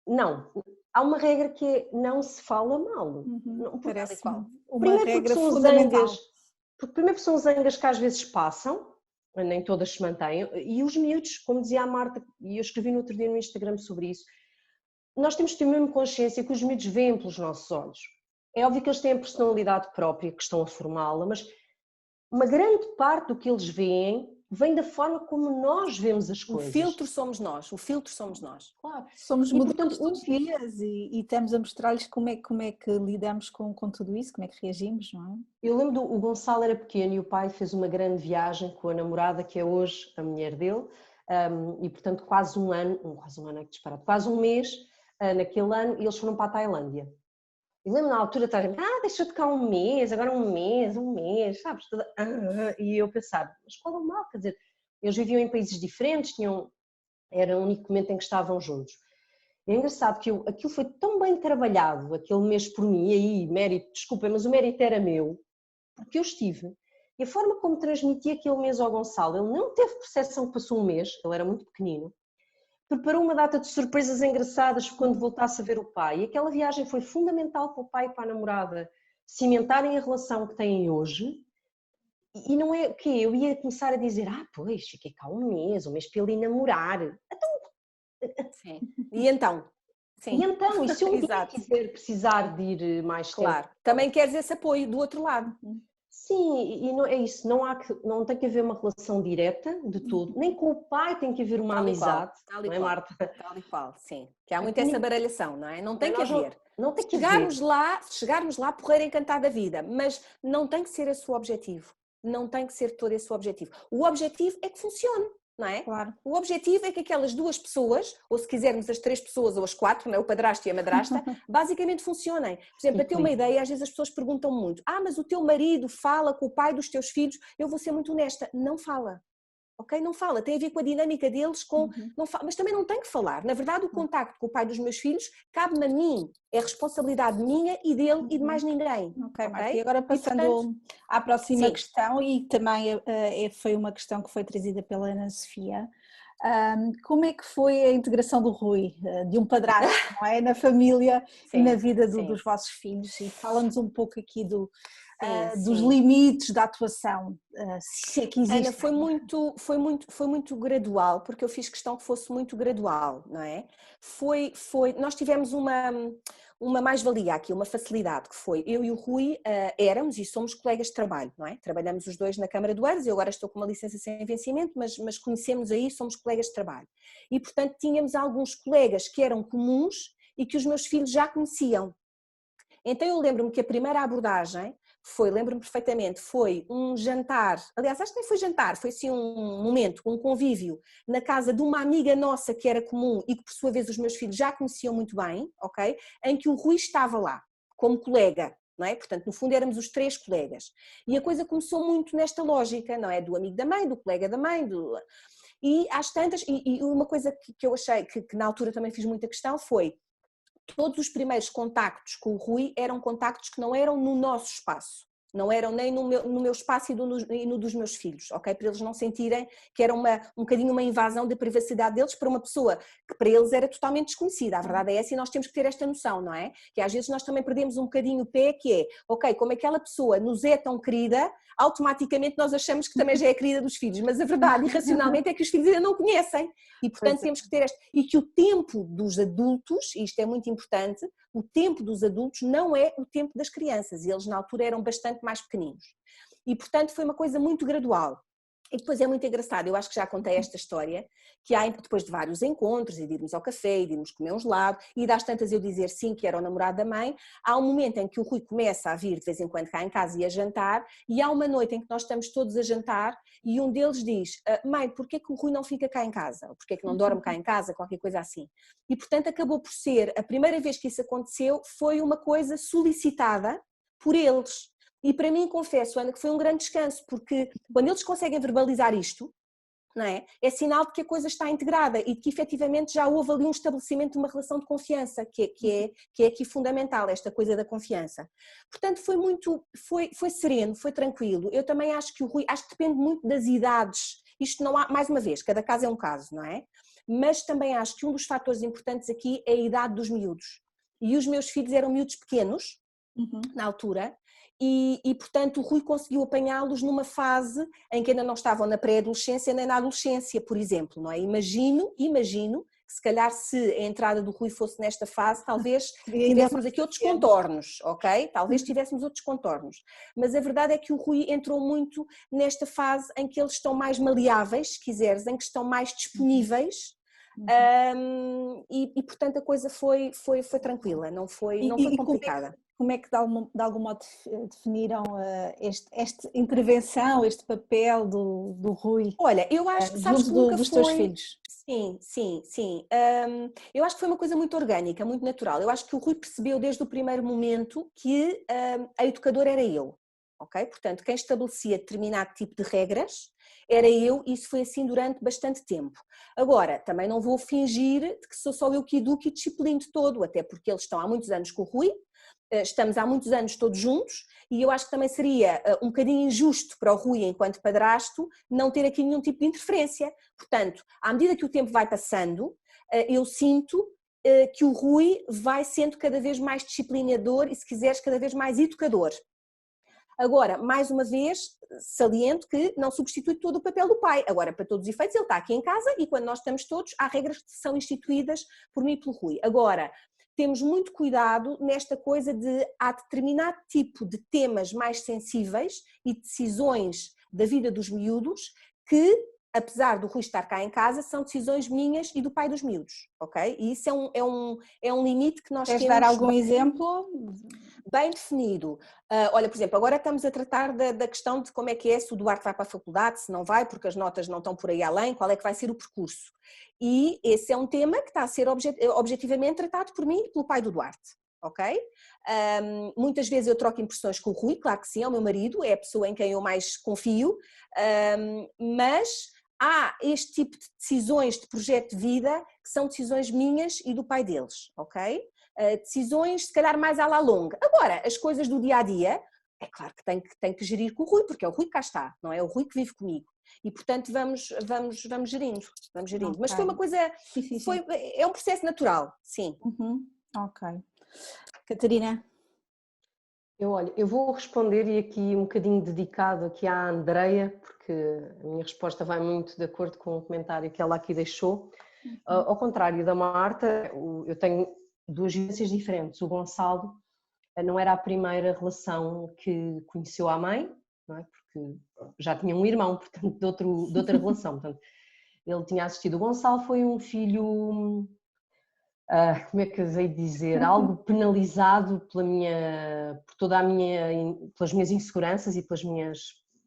não... Há uma regra que é não se fala mal. Parece qual. Uma regra fundamental. Primeiro são zangas que às vezes passam, nem todas se mantêm, e os miúdos, como dizia a Marta, e eu escrevi no outro dia no Instagram sobre isso, nós temos que ter mesmo consciência que os miúdos veem pelos nossos olhos. É óbvio que eles têm a personalidade própria, que estão a formá-la, mas uma grande parte do que eles veem vem da forma como nós vemos as coisas. O filtro somos nós, o filtro somos nós. Claro, somos modelos todos os dias e estamos a mostrar-lhes como é que lidamos com tudo isso, como é que reagimos, não é? Eu lembro o Gonçalo era pequeno e o pai fez uma grande viagem com a namorada, que é hoje a mulher dele, e portanto quase um ano é que disparado, quase um mês naquele ano, e eles foram para a Tailândia. E lembro na altura estar deixa de cá um mês, agora um mês, sabes? E eu pensava, mas qual é o mal? Quer dizer, eles viviam em países diferentes, era o único momento em que estavam juntos. E é engraçado que aquilo foi tão bem trabalhado, aquele mês por mim, e aí, mérito, desculpem, mas o mérito era meu, porque eu estive. E a forma como transmiti aquele mês ao Gonçalo, ele não teve percepção que passou um mês, ele era muito pequenino, preparou uma data de surpresas engraçadas quando voltasse a ver o pai. E aquela viagem foi fundamental para o pai e para a namorada cimentarem a relação que têm hoje. E não é o quê? Eu ia começar a dizer, pois, fiquei cá um mês para ele ir namorar. Sim. E então? Sim. E então, e se um dia precisar de ir mais tempo? Claro, também queres esse apoio do outro lado. Sim, e não, é isso, não tem que haver uma relação direta de tudo, nem com o pai tem que haver uma amizade, não é, Marta? Tal e qual, sim. Que há muito essa baralhação, não é? Não tem que haver. Não tem que haver. Chegarmos lá, porreira encantada da vida, mas não tem que ser esse o objetivo. Não tem que ser todo esse o objetivo. O objetivo é que funcione. Não é? Claro. O objetivo é que aquelas duas pessoas, ou se quisermos as 3 pessoas ou as 4, não é? O padrasto e a madrasta, basicamente funcionem. Por exemplo, para ter uma ideia, às vezes as pessoas perguntam muito, mas o teu marido fala com o pai dos teus filhos? Eu vou ser muito honesta, não fala. Ok? Não fala, tem a ver com a dinâmica deles, não fala, mas também não tem que falar. Na verdade, o contacto com o pai dos meus filhos cabe-me a mim, é responsabilidade minha e dele e de mais ninguém. Ok, Marta, e agora passando à próxima questão, e também foi uma questão que foi trazida pela Ana Sofia, como é que foi a integração do Rui, de um padrasto, não é? Na família e na vida dos vossos filhos? E fala-nos um pouco aqui dos limites da atuação, se é que existe. Ana, foi muito gradual, porque eu fiz questão que fosse muito gradual, não é? Nós tivemos uma mais-valia aqui, uma facilidade, que foi, eu e o Rui éramos e somos colegas de trabalho, não é? Trabalhamos os dois na Câmara do Eiras, eu agora estou com uma licença sem vencimento, mas conhecemos aí, somos colegas de trabalho. E, portanto, tínhamos alguns colegas que eram comuns e que os meus filhos já conheciam. Então eu lembro-me que a primeira abordagem lembro-me perfeitamente, foi um jantar, aliás acho que nem foi jantar, foi assim um momento, um convívio na casa de uma amiga nossa que era comum e que por sua vez os meus filhos já conheciam muito bem, ok? Em que o Rui estava lá, como colega, não é? Portanto, no fundo éramos os 3 colegas. E a coisa começou muito nesta lógica, não é? Do amigo da mãe, do colega da mãe, e às tantas, e uma coisa que eu achei, que na altura também fiz muita questão foi, todos os primeiros contactos com o Rui eram contactos que não eram no nosso espaço, não eram nem no meu espaço e no dos meus filhos, ok? Para eles não sentirem que era um bocadinho uma invasão da privacidade deles para uma pessoa que para eles era totalmente desconhecida. A verdade é essa e nós temos que ter esta noção, não é? Que às vezes nós também perdemos um bocadinho o pé, que é, ok, como aquela pessoa nos é tão querida, automaticamente nós achamos que também já é querida dos filhos, mas a verdade, irracionalmente, é que os filhos ainda não conhecem e, portanto, temos que ter e que o tempo dos adultos, e isto é muito importante, o tempo dos adultos não é o tempo das crianças, e eles na altura eram bastante mais pequeninos. E, portanto, foi uma coisa muito gradual. E depois é muito engraçado, eu acho que já contei esta história, que há depois de vários encontros, e de irmos ao café, e de irmos comer um gelado, e das tantas eu dizer sim, que era o namorado da mãe, há um momento em que o Rui começa a vir de vez em quando cá em casa e a jantar, e há uma noite em que nós estamos todos a jantar, e um deles diz, mãe, porquê que o Rui não fica cá em casa? Ou porquê que não dorme cá em casa? Qualquer coisa assim. E portanto acabou por ser, a primeira vez que isso aconteceu, foi uma coisa solicitada por eles. E para mim, confesso, Ana, que foi um grande descanso, porque quando eles conseguem verbalizar isto, não é? É sinal de que a coisa está integrada e de que efetivamente já houve ali um estabelecimento de uma relação de confiança, que é aqui fundamental, esta coisa da confiança. Portanto, foi sereno, foi tranquilo. Eu também acho que o Rui, acho que depende muito das idades. Isto não há, mais uma vez, cada caso é um caso, não é? Mas também acho que um dos fatores importantes aqui é a idade dos miúdos. E os meus filhos eram miúdos pequenos, na altura, e portanto o Rui conseguiu apanhá-los numa fase em que ainda não estavam na pré-adolescência nem na adolescência, por exemplo, não é? Imagino que que se calhar se a entrada do Rui fosse nesta fase, talvez tivéssemos aqui outros contornos, ok? Talvez tivéssemos outros contornos. Mas a verdade é que o Rui entrou muito nesta fase em que eles estão mais maleáveis, se quiseres, em que estão mais disponíveis. E portanto a coisa foi tranquila, não foi complicada. Como é que de algum modo definiram esta intervenção, este papel do Rui? Olha, eu acho que sabes que nunca dos foi... teus filhos. Sim. Eu acho que foi uma coisa muito orgânica, muito natural. Eu acho que o Rui percebeu desde o primeiro momento que a educadora era eu, ok? Portanto, quem estabelecia determinado tipo de regras era eu, e isso foi assim durante bastante tempo. Agora, também não vou fingir que sou só eu que educo e disciplino todo, até porque eles estão há muitos anos com o Rui, estamos há muitos anos todos juntos, e eu acho que também seria um bocadinho injusto para o Rui, enquanto padrasto, não ter aqui nenhum tipo de interferência. Portanto, à medida que o tempo vai passando, eu sinto que o Rui vai sendo cada vez mais disciplinador e, se quiseres, cada vez mais educador. Agora, mais uma vez, saliento que não substitui todo o papel do pai. Agora, para todos os efeitos, ele está aqui em casa e quando nós estamos todos, há regras que são instituídas por mim e pelo Rui. Agora, temos muito cuidado nesta coisa de há determinado tipo de temas mais sensíveis e decisões da vida dos miúdos que, apesar do Rui estar cá em casa, são decisões minhas e do pai dos miúdos, ok? E isso é um limite que nós Queres temos... dar algum exemplo? Bem definido. Olha, por exemplo, agora estamos a tratar da questão de como é que é, se o Duarte vai para a faculdade, se não vai, porque as notas não estão por aí além, qual é que vai ser o percurso. E esse é um tema que está a ser objetivamente tratado por mim e pelo pai do Duarte, ok? Muitas vezes eu troco impressões com o Rui, claro que sim, é o meu marido, é a pessoa em quem eu mais confio, mas há este tipo de decisões de projeto de vida que são decisões minhas e do pai deles, ok? Decisões se calhar mais à la longa. Agora, as coisas do dia-a-dia, é claro que tem que gerir com o Rui, porque é o Rui que cá está, não é o Rui que vive comigo. E portanto vamos gerindo. Okay. Mas foi uma coisa, é um processo natural, sim. Ok. Catarina? Eu vou responder e aqui um bocadinho dedicado aqui à Andreia, porque a minha resposta vai muito de acordo com o comentário que ela aqui deixou. Ao contrário da Marta, eu tenho duas vivências diferentes. O Gonçalo não era a primeira relação que conheceu a mãe, não é? Porque já tinha um irmão, portanto, de outra relação. Portanto, ele tinha assistido. O Gonçalo foi um filho, como é que eu hei de dizer, algo penalizado por pelas minhas inseguranças e pelas minhas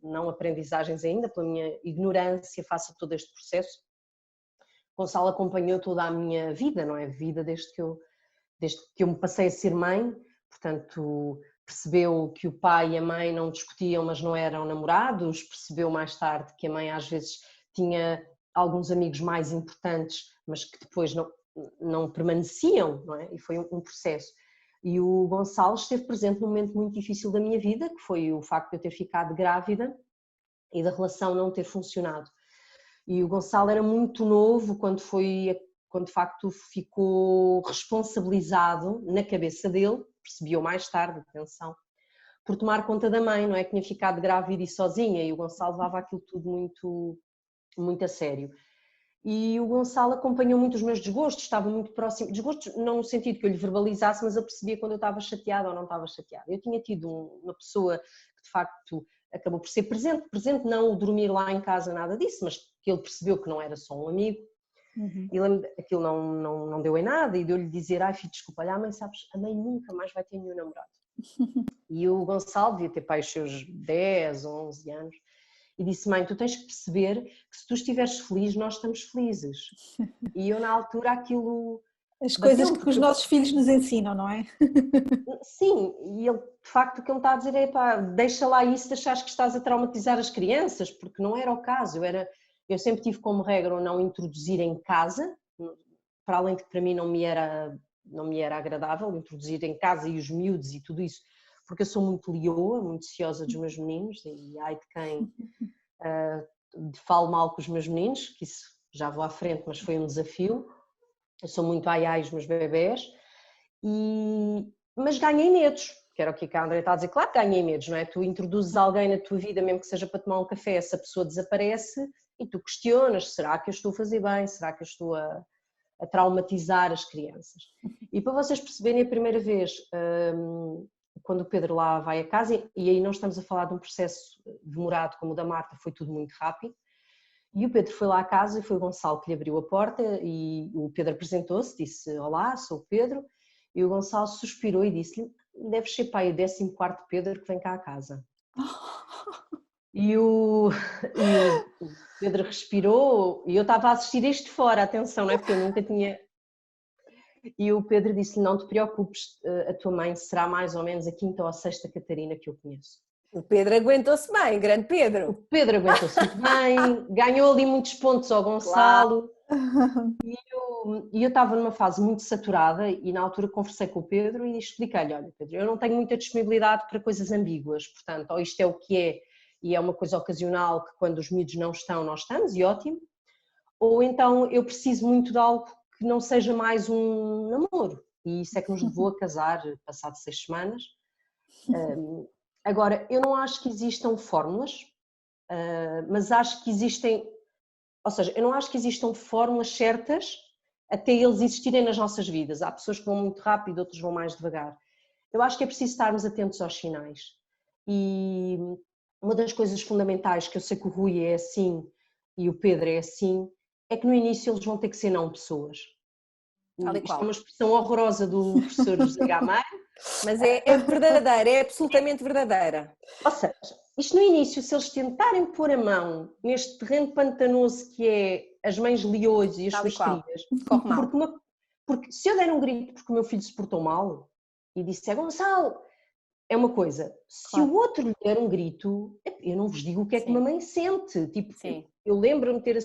não aprendizagens ainda, pela minha ignorância face a todo este processo. O Gonçalo acompanhou toda a minha vida, não é? Vida desde que eu me passei a ser mãe, portanto, percebeu que o pai e a mãe não discutiam, mas não eram namorados, percebeu mais tarde que a mãe às vezes tinha alguns amigos mais importantes, mas que depois não permaneciam, não é? E foi um processo. E o Gonçalo esteve presente num momento muito difícil da minha vida, que foi o facto de eu ter ficado grávida e da relação não ter funcionado. E o Gonçalo era muito novo quando de facto ficou responsabilizado na cabeça dele, percebeu mais tarde, atenção, por tomar conta da mãe, não é? Que tinha ficado grávida e sozinha, e o Gonçalo levava aquilo tudo muito, muito a sério. E o Gonçalo acompanhou muito os meus desgostos, estava muito próximo, desgostos não no sentido que eu lhe verbalizasse, mas eu percebia quando eu estava chateada ou não estava chateada. Eu tinha tido uma pessoa que de facto acabou por ser presente não o dormir lá em casa, nada disso, mas que ele percebeu que não era só um amigo. E lembro, aquilo não deu em nada, e deu-lhe dizer, filho, desculpa, olha, mãe, sabes, a mãe nunca mais vai ter nenhum namorado. E o Gonçalo devia ter pai os seus 10, 11 anos, e disse, mãe, tu tens que perceber que se tu estiveres feliz, nós estamos felizes. E eu na altura aquilo... As coisas que os nossos filhos nos ensinam, não é? Sim, e ele, de facto, o que ele está a dizer é, deixa lá isso, deixas que estás a traumatizar as crianças, porque não era o caso, eu sempre tive como regra o não introduzir em casa, para além de que para mim não me era agradável introduzir em casa e os miúdos e tudo isso, porque eu sou muito leoa, muito ciosa dos meus meninos, e ai de quem falo mal com os meus meninos, que isso já vou à frente, mas foi um desafio. Eu sou muito ai os meus bebés, mas ganhei medos, que era o que a Andrea está a dizer, claro que ganhei medos, não é? Tu introduzes alguém na tua vida, mesmo que seja para tomar um café, essa pessoa desaparece e tu questionas, será que eu estou a fazer bem, será que eu estou a a traumatizar as crianças. E para vocês perceberem, a primeira vez, quando o Pedro lá vai a casa, e aí não estamos a falar de um processo demorado como o da Marta, foi tudo muito rápido, e o Pedro foi lá à casa e foi o Gonçalo que lhe abriu a porta e o Pedro apresentou-se, disse: olá, sou o Pedro, e o Gonçalo suspirou e disse-lhe: deve ser pai, o 14º Pedro que vem cá à casa. E o Pedro respirou, e eu estava a assistir isto de fora, atenção, não é? Porque eu nunca tinha... E o Pedro disse-lhe: não te preocupes, a tua mãe será mais ou menos a 5ª ou a 6ª Catarina que eu conheço. O Pedro aguentou-se bem, grande Pedro. O Pedro aguentou-se muito bem, ganhou ali muitos pontos ao Gonçalo. Claro. E eu estava numa fase muito saturada e na altura conversei com o Pedro e expliquei-lhe: olha Pedro, eu não tenho muita disponibilidade para coisas ambíguas, portanto, ou isto é o que é e é uma coisa ocasional que quando os miúdos não estão, nós estamos, e ótimo, ou então eu preciso muito de algo que não seja mais um namoro, e isso é que nos levou a casar passado 6 semanas. Agora, eu não acho que existam fórmulas, mas acho que existem, ou seja, eu não acho que existam fórmulas certas até eles existirem nas nossas vidas. Há pessoas que vão muito rápido, outros vão mais devagar. Eu acho que é preciso estarmos atentos aos sinais. E uma das coisas fundamentais, que eu sei que o Rui é assim e o Pedro é assim, é que no início eles vão ter que ser não pessoas. Isto é uma expressão horrorosa do professor José Gameiro. Mas é verdadeira, é absolutamente verdadeira. Ou seja, isto no início, se eles tentarem pôr a mão neste terreno pantanoso que é as mães leões e as suas crias, corre mal. Porque se eu der um grito porque o meu filho se portou mal e disse: é Gonçalo, é uma coisa. Se o outro lhe der um grito, eu não vos digo o que é que uma mãe sente. Tipo, eu lembro-me de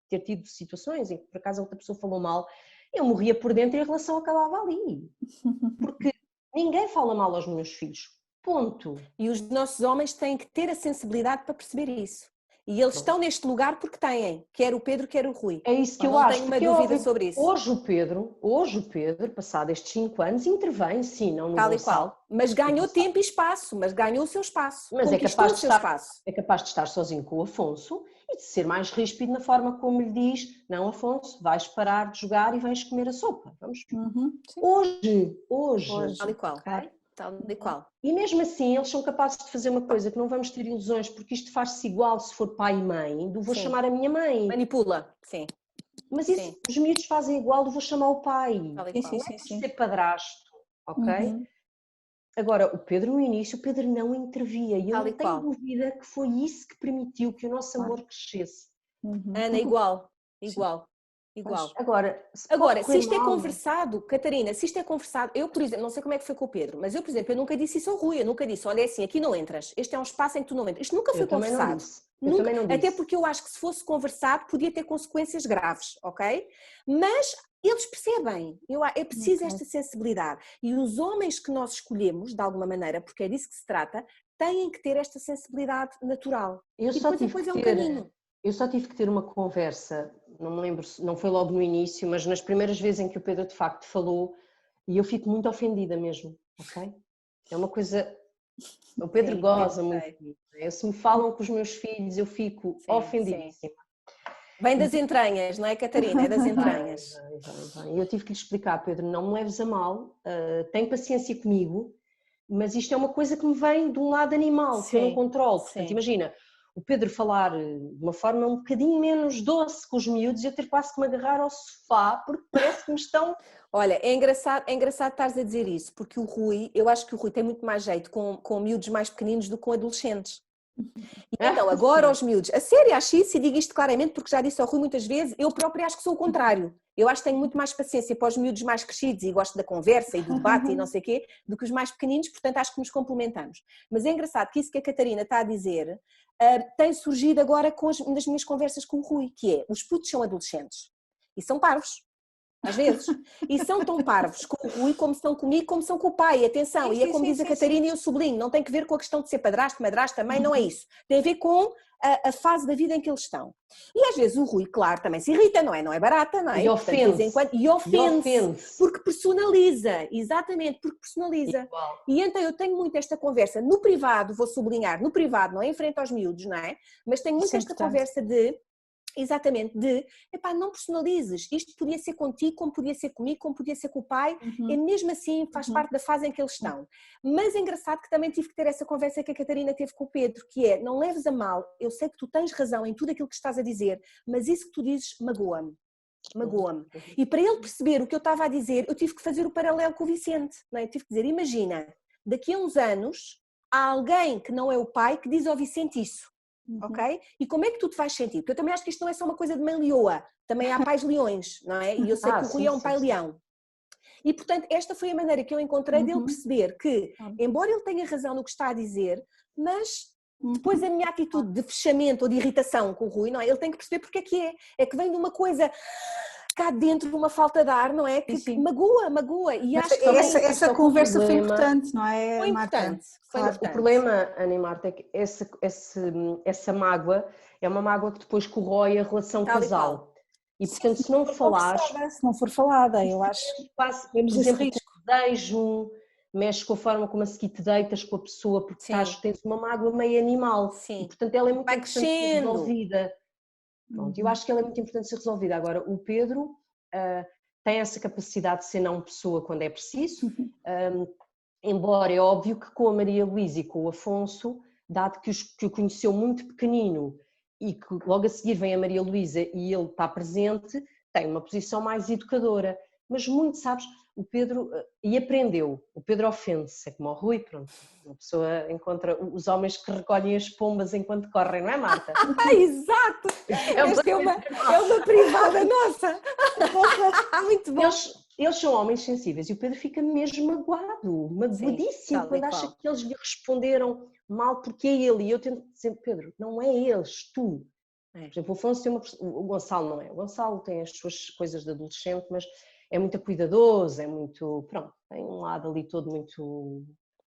ter tido situações em que por acaso outra pessoa falou mal, eu morria por dentro e a relação acabava ali. Porque ninguém fala mal aos meus filhos. Ponto. E os nossos homens têm que ter a sensibilidade para perceber isso. E eles estão neste lugar porque têm, quer o Pedro, quer o Rui. É isso que eu acho. Não tenho uma dúvida sobre isso. Hoje o Pedro, passado estes 5 anos, intervém, sim, não no Gonçalo. Mas ganhou tempo e espaço, mas ganhou o seu espaço. Mas é capaz de estar sozinho com o Afonso e de ser mais ríspido na forma como lhe diz: não, Afonso, vais parar de jogar e vais comer a sopa. Vamos. Hoje. Tal e qual. Okay? Tal e qual. E mesmo assim eles são capazes de fazer uma coisa que não vamos ter ilusões, porque isto faz-se igual se for pai e mãe, do vou chamar a minha mãe. Manipula, sim. Mas isso, os miúdos fazem igual do vou chamar o pai. Sim. Ser padrasto, ok? Agora, o Pedro no início, o Pedro não intervia e eu não tenho dúvida que foi isso que permitiu que o nosso amor crescesse. Ana, igual. Agora, se isto é conversado, Catarina, se isto é conversado, eu, por exemplo, não sei como é que foi com o Pedro, mas eu, por exemplo, eu nunca disse isso ao Rui, eu nunca disse: olha, é assim, aqui não entras, este é um espaço em que tu não entras. Isto nunca foi conversado. Nunca, até porque eu acho que se fosse conversado podia ter consequências graves, ok? Mas eles percebem, é preciso esta sensibilidade. E os homens que nós escolhemos, de alguma maneira, porque é disso que se trata, têm que ter esta sensibilidade natural. Eu só tive que ter uma conversa, não me lembro, não foi logo no início, mas nas primeiras vezes em que o Pedro de facto falou, e eu fico muito ofendida mesmo, ok? É uma coisa... O Pedro goza muito. Se me falam com os meus filhos, eu fico ofendidíssima. Vem das entranhas, não é, Catarina? É das entranhas. Vai. Eu tive que lhe explicar: Pedro, não me leves a mal, tem paciência comigo, mas isto é uma coisa que me vem de um lado animal, que eu não controlo. Portanto, imagina, o Pedro falar de uma forma um bocadinho menos doce com os miúdos e eu ter quase que me agarrar ao sofá, porque parece que me estão... Olha, é engraçado estares a dizer isso, porque o Rui, eu acho que o Rui tem muito mais jeito com miúdos mais pequeninos do que com adolescentes. E então, agora os miúdos, a sério, acho isso e digo isto claramente porque já disse ao Rui muitas vezes, eu própria acho que sou o contrário. Eu acho que tenho muito mais paciência para os miúdos mais crescidos e gosto da conversa e do debate e não sei o quê, do que os mais pequeninos, portanto acho que nos complementamos. Mas é engraçado que isso que a Catarina está a dizer tem surgido agora nas minhas conversas com o Rui, que é: os putos são adolescentes e são parvos. Às vezes, e são tão parvos com o Rui como são comigo, como são com o pai, atenção, e é como diz a Catarina e eu sublinho, não tem que ver com a questão de ser padrasto, madrasta, mãe, não é isso, tem a ver com a fase da vida em que eles estão. E às vezes o Rui, claro, também se irrita, não é barata, não é? E ofende-se. E ofende-se, porque personaliza, exatamente, porque personaliza. Igual. E então eu tenho muito esta conversa no privado, vou sublinhar, no privado, não é em frente aos miúdos, não é? Mas tenho muito esta conversa de... Exatamente, epá, não personalizes, isto podia ser contigo, como podia ser comigo, como podia ser com o pai, e mesmo assim faz parte da fase em que eles estão. Mas é engraçado que também tive que ter essa conversa que a Catarina teve com o Pedro, que é, não leves a mal, eu sei que tu tens razão em tudo aquilo que estás a dizer, mas isso que tu dizes magoa-me. Magoa-me. E para ele perceber o que eu estava a dizer, eu tive que fazer o paralelo com o Vicente, não é? Eu tive que dizer, imagina, daqui a uns anos, há alguém que não é o pai que diz ao Vicente isso. Ok? E como é que tu te vais sentir? Porque eu também acho que isto não é só uma coisa de mãe leoa, também há pais leões, não é? E eu sei que o Rui é um pai leão. E portanto, esta foi a maneira que eu encontrei dele perceber que, embora ele tenha razão no que está a dizer, mas depois a minha atitude de fechamento ou de irritação com o Rui, não é? Ele tem que perceber porque é que é. É que vem de uma coisa cá dentro, de uma falta de ar, não é? Que magoa. E mas acho que essa conversa foi importante, não é, foi Marta? importante. Foi importante. O problema, Ana e Marta, é que essa mágoa é uma mágoa que depois corrói a relação casal. E portanto, se não falares... Se não for falada, eu acho que temos esse risco. Desejo, mexes com a forma como a seguir te deitas com a pessoa, porque tens uma mágoa meio animal. Sim. E portanto ela é muito importante ser resolvida. Pronto, eu acho que ela é muito importante ser resolvida. Agora, o Pedro tem essa capacidade de ser não pessoa quando é preciso, embora é óbvio que com a Maria Luísa e com o Afonso, dado que o conheceu muito pequenino e que logo a seguir vem a Maria Luísa e ele está presente, tem uma posição mais educadora. Mas muito, sabes, o Pedro, e aprendeu, o Pedro ofende-se, é como o Rui, pronto, uma pessoa encontra os homens que recolhem as pombas enquanto correm, não é, Marta? Exato! Esta é uma privada nossa! Muito bom! Eles são homens sensíveis e o Pedro fica mesmo magoadíssimo quando acha que eles lhe responderam mal porque é ele. E eu tento dizer, Pedro, não é eles, tu. Por exemplo, o Afonso tem o Gonçalo não é. O Gonçalo tem as suas coisas de adolescente, mas é muito cuidadoso, é muito, pronto, tem um lado ali todo muito...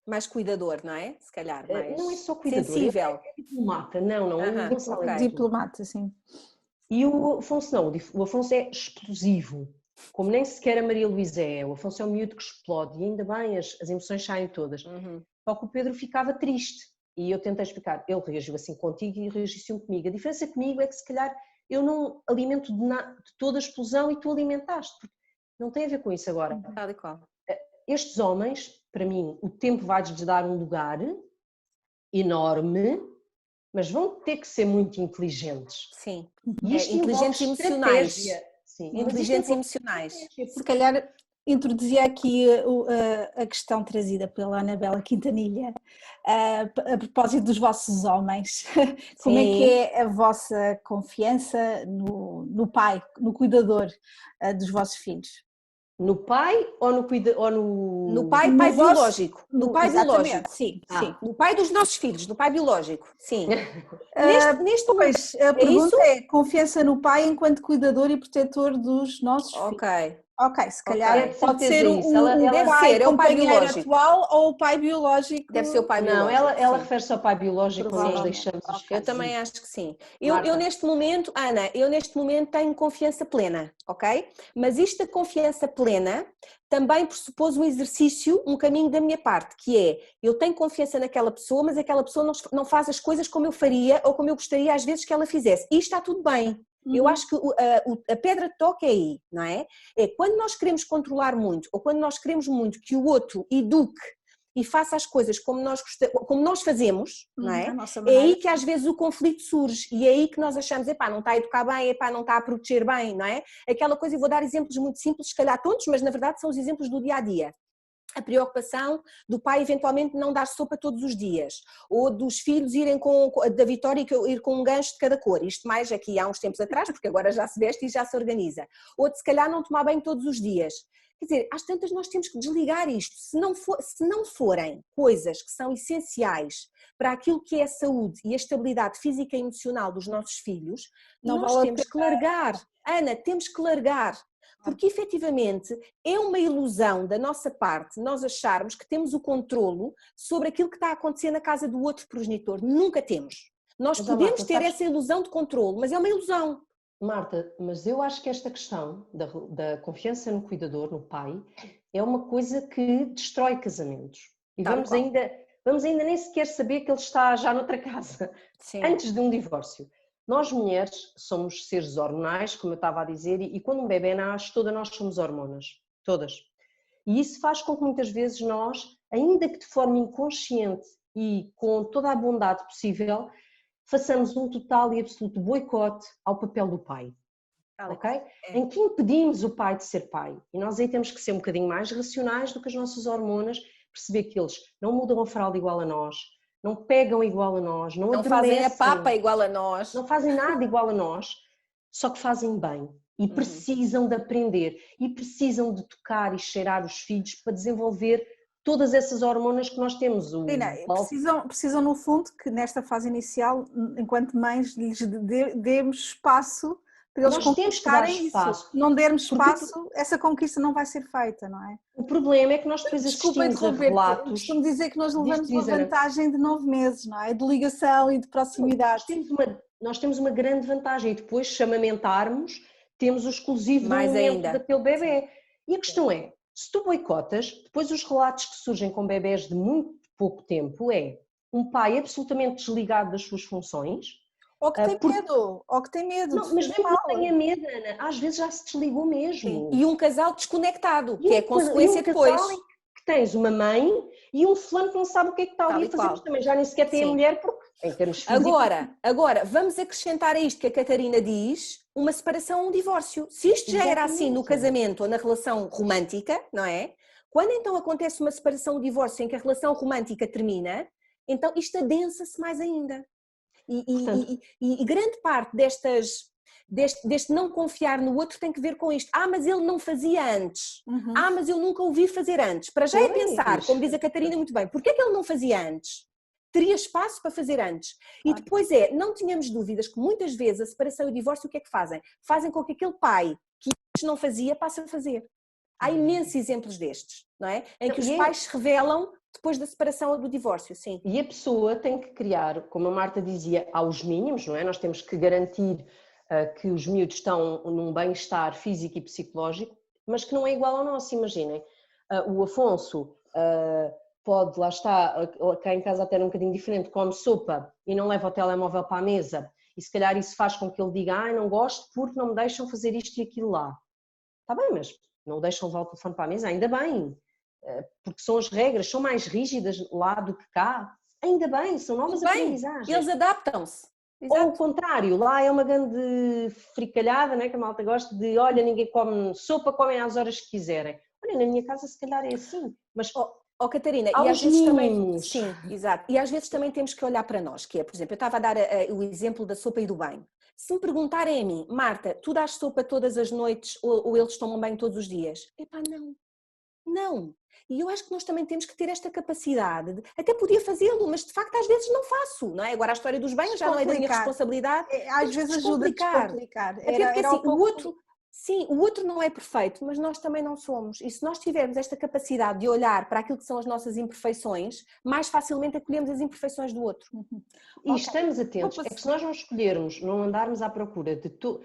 Mais cuidador, não é? Se calhar, mais não é só cuidador, sensível. É diplomata, não, o Gonçalo é diplomata, sim. E o Afonso não, o Afonso é explosivo, como nem sequer a Maria Luísa é, o Afonso é um miúdo que explode e ainda bem, as emoções saem todas. Só que o Pedro ficava triste e eu tentei explicar, ele reagiu assim contigo e reagiu assim comigo. A diferença comigo é que se calhar eu não alimento de toda a explosão e tu alimentaste, porque não tem a ver com isso agora. Tal e qual. Estes homens, para mim, o tempo vai-lhes dar um lugar enorme, mas vão ter que ser muito inteligentes. Sim, inteligentes emocionais. Sim, inteligentes emocionais. Se calhar introduzia aqui a questão trazida pela Anabela Quintanilha, a propósito dos vossos homens. Como é que é a vossa confiança no pai, no cuidador dos vossos filhos? No pai ou no... No pai biológico. No pai biológico. Sim. No pai dos nossos filhos, no pai biológico. Sim. neste momento, a pergunta é confiança no pai enquanto cuidador e protetor dos nossos filhos. Ok, se calhar pode ser o pai biológico atual ou o pai biológico. Deve ser o pai biológico. Não, ela refere-se ao pai biológico quando nós deixamos os filhos. Eu também acho que sim. Eu neste momento, Ana, tenho confiança plena, ok? Mas esta confiança plena também pressupôs um exercício, um caminho da minha parte, que é, eu tenho confiança naquela pessoa, mas aquela pessoa não faz as coisas como eu faria ou como eu gostaria às vezes que ela fizesse. E está tudo bem. Eu acho que a pedra de toque é aí, não é? É quando nós queremos controlar muito ou quando nós queremos muito que o outro eduque e faça as coisas como nós fazemos, não é? É aí que às vezes o conflito surge e é aí que nós achamos, epá, não está a educar bem, epá, não está a proteger bem, não é? Aquela coisa, eu vou dar exemplos muito simples, se calhar tontos, mas na verdade são os exemplos do dia-a-dia. A preocupação do pai eventualmente não dar sopa todos os dias, ou dos filhos irem da Vitória ir com um gancho de cada cor, isto mais aqui há uns tempos atrás, porque agora já se veste e já se organiza, ou de se calhar não tomar banho todos os dias. Quer dizer, às tantas nós temos que desligar isto, se não forem coisas que são essenciais para aquilo que é a saúde e a estabilidade física e emocional dos nossos filhos, nós temos que largar, Ana, temos que largar. Porque efetivamente é uma ilusão da nossa parte nós acharmos que temos o controlo sobre aquilo que está a acontecer na casa do outro progenitor. Nunca temos. Nós podemos ter essa ilusão de controlo, mas é uma ilusão. Marta, mas eu acho que esta questão da confiança no cuidador, no pai, é uma coisa que destrói casamentos. E vamos ainda nem sequer saber que ele está já noutra casa, antes de um divórcio. Nós mulheres somos seres hormonais, como eu estava a dizer, e quando um bebê nasce, todas nós somos hormonas, todas. E isso faz com que muitas vezes nós, ainda que de forma inconsciente e com toda a bondade possível, façamos um total e absoluto boicote ao papel do pai. Ok? Em que impedimos o pai de ser pai. E nós aí temos que ser um bocadinho mais racionais do que as nossas hormonas, perceber que eles não mudam a fralda igual a nós, não pegam igual a nós, não fazem a papa igual a nós. Não fazem nada igual a nós, só que fazem bem. E precisam de aprender. E precisam de tocar e cheirar os filhos para desenvolver todas essas hormonas que nós temos. Precisam no fundo que nesta fase inicial, enquanto mães, lhes demos espaço para eles conquistarem isso. Não dermos espaço, essa conquista não vai ser feita, não é? O problema é que nós depois assistimos a relatos... Costumo dizer que nós levamos uma vantagem de 9 meses, não é? De ligação e de proximidade. Nós temos uma grande vantagem e depois, se amamentarmos, temos o exclusivo mais ainda daquele bebê. E a questão é, se tu boicotas, depois os relatos que surgem com bebés de muito pouco tempo é um pai absolutamente desligado das suas funções. Ou que tem medo, ou que tem medo. Não, mas mesmo não tenha medo, Ana, às vezes já se desligou mesmo. Sim. E um casal desconectado, que é a consequência depois. Que tens uma mãe e um fulano que não sabe o que é que está ali a fazer, mas também já nem sequer tem a mulher, porque em termos físicos... Agora, vamos acrescentar a isto que a Catarina diz, uma separação ou um divórcio. Se isto já era assim no casamento ou na relação romântica, não é? Quando então acontece uma separação ou divórcio em que a relação romântica termina, então isto adensa-se mais ainda. E grande parte deste não confiar no outro tem que ver com isto. Mas ele não fazia antes. Mas eu nunca o vi fazer antes. Para já é pensar, como diz a Catarina muito bem, porquê é que ele não fazia antes? Teria espaço para fazer antes. E depois não tínhamos dúvidas que muitas vezes a separação e o divórcio o que é que fazem? Fazem com que aquele pai que antes não fazia passe a fazer. Há imensos exemplos destes, não é? Em que os pais se revelam depois da separação ou do divórcio, sim. E a pessoa tem que criar, como a Marta dizia, aos mínimos, não é? Nós temos que garantir que os miúdos estão num bem-estar físico e psicológico, mas que não é igual ao nosso, imaginem. O Afonso pode, lá está, cá em casa até era um bocadinho diferente, come sopa e não leva o telemóvel para a mesa, e se calhar isso faz com que ele diga, não gosto porque não me deixam fazer isto e aquilo lá. Está bem, mas não deixam levar o telefone para a mesa, ainda bem, porque são as regras, são mais rígidas lá do que cá, ainda bem, são novas aprendizagens. Eles adaptam-se. Exato. Ou o contrário, lá é uma grande fricalhada, né, que a malta gosta de, olha, ninguém come sopa, comem às horas que quiserem. Olha, na minha casa se calhar é assim, mas... Catarina, e às vezes também, sim, exato, e às vezes também temos que olhar para nós, que é, por exemplo, eu estava a dar o exemplo da sopa e do banho. Se me perguntarem a mim, Marta, tu dás sopa todas as noites ou eles tomam banho todos os dias? Epá, não. E eu acho que nós também temos que ter esta capacidade, até podia fazê-lo, mas de facto às vezes não faço, não é? Agora a história dos banhos já não é da minha responsabilidade. Às vezes ajuda a descomplicar. Até porque assim, o outro não é perfeito, mas nós também não somos. E se nós tivermos esta capacidade de olhar para aquilo que são as nossas imperfeições, mais facilmente acolhemos as imperfeições do outro. E estamos atentos, é que se nós não escolhermos, não andarmos à procura de tudo,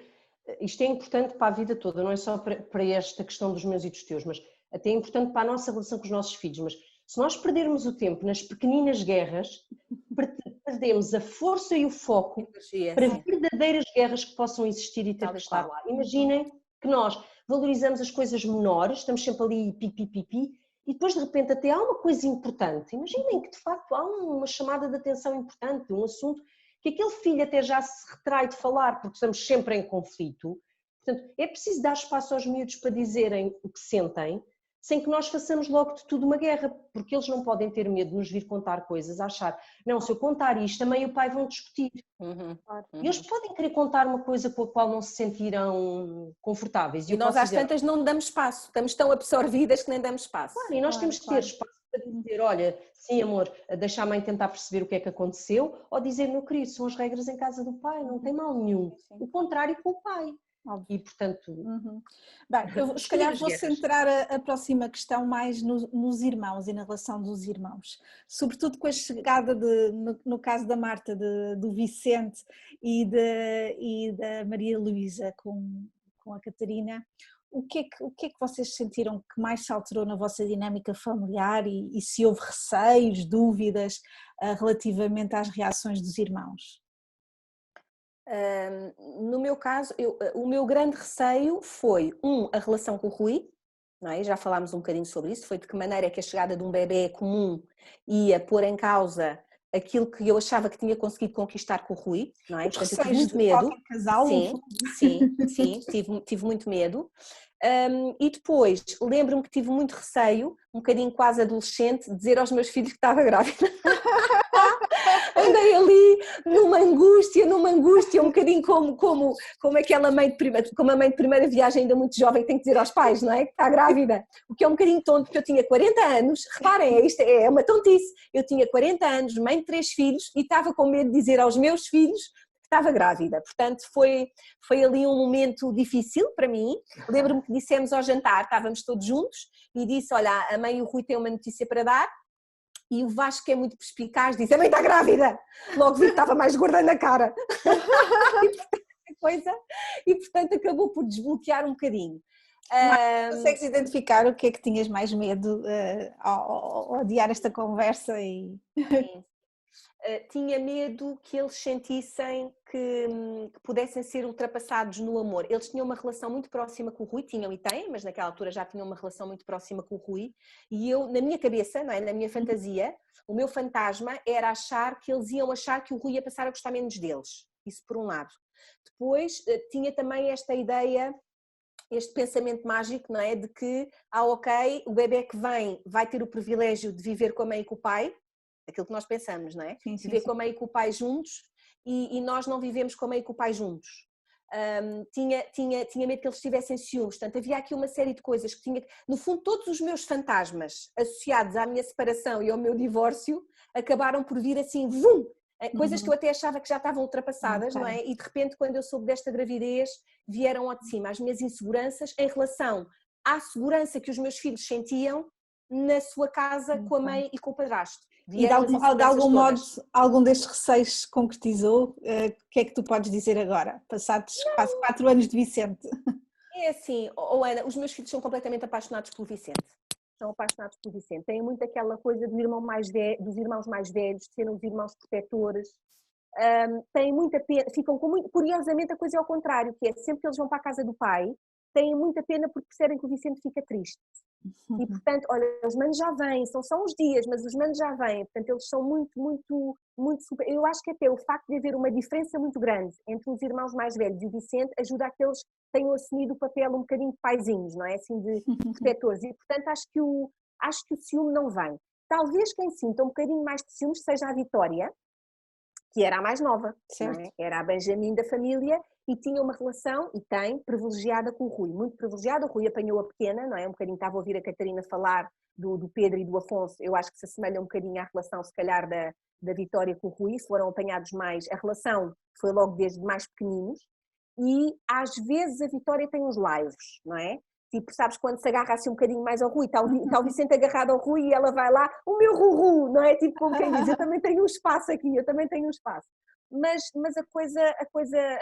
isto é importante para a vida toda, não é só para esta questão dos meus e dos teus, mas até é importante para a nossa relação com os nossos filhos, mas se nós perdermos o tempo nas pequeninas guerras, perdemos a força e o foco para verdadeiras guerras que possam existir e ter que estar lá. Imaginem que nós valorizamos as coisas menores, estamos sempre ali pipi, e depois de repente até há uma coisa importante. Imaginem que de facto há uma chamada de atenção importante, um assunto que aquele filho até já se retrai de falar, porque estamos sempre em conflito. Portanto, é preciso dar espaço aos miúdos para dizerem o que sentem, sem que nós façamos logo de tudo uma guerra, porque eles não podem ter medo de nos vir contar coisas, achar, não, se eu contar isto, também o pai vão discutir. E eles podem querer contar uma coisa com a qual não se sentiram confortáveis. E nós às tantas não damos espaço, estamos tão absorvidas que nem damos espaço. Claro, e nós temos que ter espaço para dizer, olha, sim amor, deixa a mãe tentar perceber o que é que aconteceu, ou dizer, meu querido, são as regras em casa do pai, não tem mal nenhum. O contrário com o pai. E portanto... Bem, eu se calhar vou centrar a próxima questão mais nos irmãos e na relação dos irmãos, sobretudo com a chegada, no caso da Marta, do Vicente e da Maria Luísa com a Catarina. O que é que vocês sentiram que mais se alterou na vossa dinâmica familiar e se houve receios, dúvidas relativamente às reações dos irmãos? No meu caso, o meu grande receio foi, a relação com o Rui, não é? Já falámos um bocadinho sobre isso, foi de que maneira é que a chegada de um bebê comum ia pôr em causa aquilo que eu achava que tinha conseguido conquistar com o Rui, não é? Os Portanto, eu tive receios muito de medo. qualquer casal. Sim, tive muito medo. E depois, lembro-me que tive muito receio, um bocadinho quase adolescente, de dizer aos meus filhos que estava grávida. Andei ali numa angústia, um bocadinho como aquela mãe de primeira, como a mãe de primeira viagem ainda muito jovem tem que dizer aos pais, não é? Que está grávida, o que é um bocadinho tonto, porque eu tinha 40 anos, reparem, isto é uma tontice, eu tinha 40 anos, mãe de 3 filhos e estava com medo de dizer aos meus filhos que estava grávida, portanto foi ali um momento difícil para mim. Lembro-me que dissemos ao jantar, estávamos todos juntos e disse, olha, a mãe e o Rui têm uma notícia para dar. E o Vasco, que é muito perspicaz, disse: a mãe está grávida! Logo vi que estava mais gorda na cara. E portanto acabou por desbloquear um bocadinho. Consegues identificar o que é que tinhas mais medo ao adiar esta conversa? Sim. Tinha medo que eles sentissem que pudessem ser ultrapassados no amor. Eles tinham uma relação muito próxima com o Rui, tinham e têm, mas naquela altura já tinham uma relação muito próxima com o Rui, e eu, na minha cabeça, não é? Na minha fantasia, o meu fantasma era achar que eles iam achar que o Rui ia passar a gostar menos deles. Isso por um lado. Depois tinha também esta ideia, este pensamento mágico, não é? De que, ok, o bebê que vem vai ter o privilégio de viver com a mãe e com o pai, aquilo que nós pensamos, não é? Sim, viver com a mãe e com o pai juntos e nós não vivemos com a mãe e com o pai juntos. Tinha medo que eles tivessem ciúmes, portanto havia aqui uma série de coisas que tinha, no fundo todos os meus fantasmas associados à minha separação e ao meu divórcio acabaram por vir assim, vum, coisas que eu até achava que já estavam ultrapassadas, não é? E de repente quando eu soube desta gravidez vieram ao de cima as minhas inseguranças em relação à segurança que os meus filhos sentiam na sua casa com a mãe e com o padrasto. E de algum modo, algum destes receios se concretizou? O que é que tu podes dizer agora, passados quase 4 anos de Vicente? É assim, Ana, os meus filhos são completamente apaixonados pelo Vicente. São apaixonados pelo Vicente. Têm muito aquela coisa dos irmãos mais velhos, de serem os irmãos protetores. Têm muita pena, ficam com muito... Curiosamente a coisa é ao contrário, que é sempre que eles vão para a casa do pai, têm muita pena porque percebem que o Vicente fica triste. E portanto, olha, os manos já vêm, são só uns dias, mas os manos já vêm, portanto eles são muito super. Eu acho que até o facto de haver uma diferença muito grande entre os irmãos mais velhos e o Vicente ajuda a que eles tenham assumido o papel um bocadinho de paizinhos, não é? Assim, de protetores, e portanto acho que o ciúme não vem. Talvez quem sinta um bocadinho mais de ciúmes seja a Vitória, que era a mais nova, não é? Era a Benjamin da família e tinha uma relação, e tem, privilegiada com o Rui, muito privilegiada. O Rui apanhou a pequena, não é? Um bocadinho estava a ouvir a Catarina falar do Pedro e do Afonso, eu acho que se assemelha um bocadinho à relação, se calhar, da Vitória com o Rui, foram apanhados mais, a relação foi logo desde mais pequeninos, e às vezes a Vitória tem uns laivos, não é? Tipo, sabes, quando se agarra assim um bocadinho mais ao Rui, está o Vicente agarrado ao Rui e ela vai lá, o meu Ruru, não é? Tipo, como quem diz, eu também tenho um espaço aqui, eu também tenho um espaço. Mas a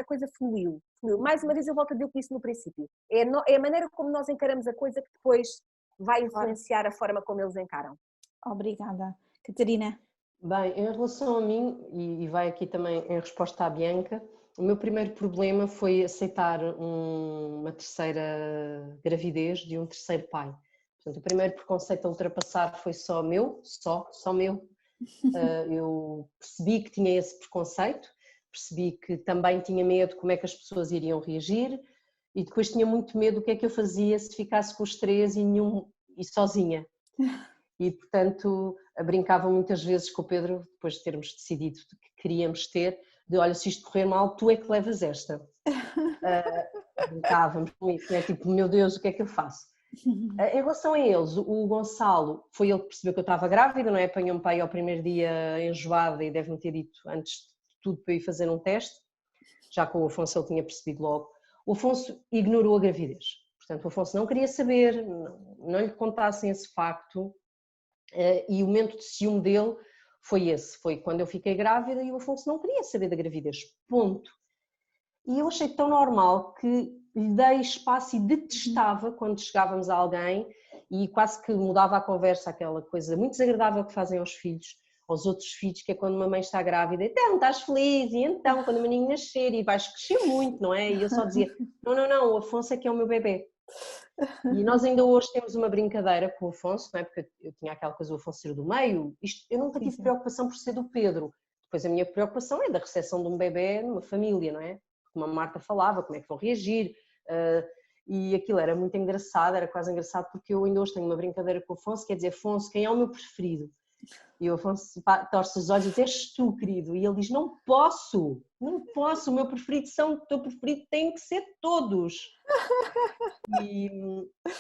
coisa fluiu. Mais uma vez eu volto a dizer o que disse no princípio. É a maneira como nós encaramos a coisa que depois vai influenciar a forma como eles encaram. Obrigada. Catarina? Bem, em relação a mim, e vai aqui também em resposta à Bianca, o meu primeiro problema foi aceitar uma terceira gravidez de um terceiro pai. Portanto, o primeiro preconceito a ultrapassar foi só meu, só meu. Eu percebi que tinha esse preconceito, percebi que também tinha medo de como é que as pessoas iriam reagir e depois tinha muito medo do que é que eu fazia se ficasse com os 3 e sozinha. E, portanto, brincava muitas vezes com o Pedro, depois de termos decidido que queríamos ter, de olha, se isto correr mal, tu é que levas esta. Brincávamos com isso, né? Tipo, meu Deus, o que é que eu faço? Em relação a eles, o Gonçalo foi ele que percebeu que eu estava grávida, não é? Apanhou-me para aí ao primeiro dia enjoada e deve-me ter dito antes de tudo para eu ir fazer um teste, já que o Afonso ele tinha percebido logo. O Afonso ignorou a gravidez, portanto o Afonso não queria saber, não lhe contassem esse facto. E o momento de ciúme dele foi esse, foi quando eu fiquei grávida e o Afonso não queria saber da gravidez, ponto. E eu achei tão normal que lhe dei espaço e detestava quando chegávamos a alguém e quase que mudava a conversa, aquela coisa muito desagradável que fazem aos filhos, aos outros filhos, que é quando uma mãe está grávida, então estás feliz, e então quando o menino nascer, e vais crescer muito, não é? E eu só dizia, não, o Afonso é que é o meu bebê. E nós ainda hoje temos uma brincadeira com o Afonso, não é? Porque eu tinha aquela coisa do Afonso ser do meio, eu nunca tive preocupação por ser do Pedro. Depois a minha preocupação é da recepção de um bebê numa família, não é? Como a Marta falava, como é que vão reagir, e aquilo era muito engraçado, era quase engraçado, porque eu ainda hoje tenho uma brincadeira com o Afonso, quer dizer, Afonso, quem é o meu preferido? E o Afonso torce os olhos e diz, és tu, querido. E ele diz, não posso, o meu preferido o teu preferido tem que ser todos.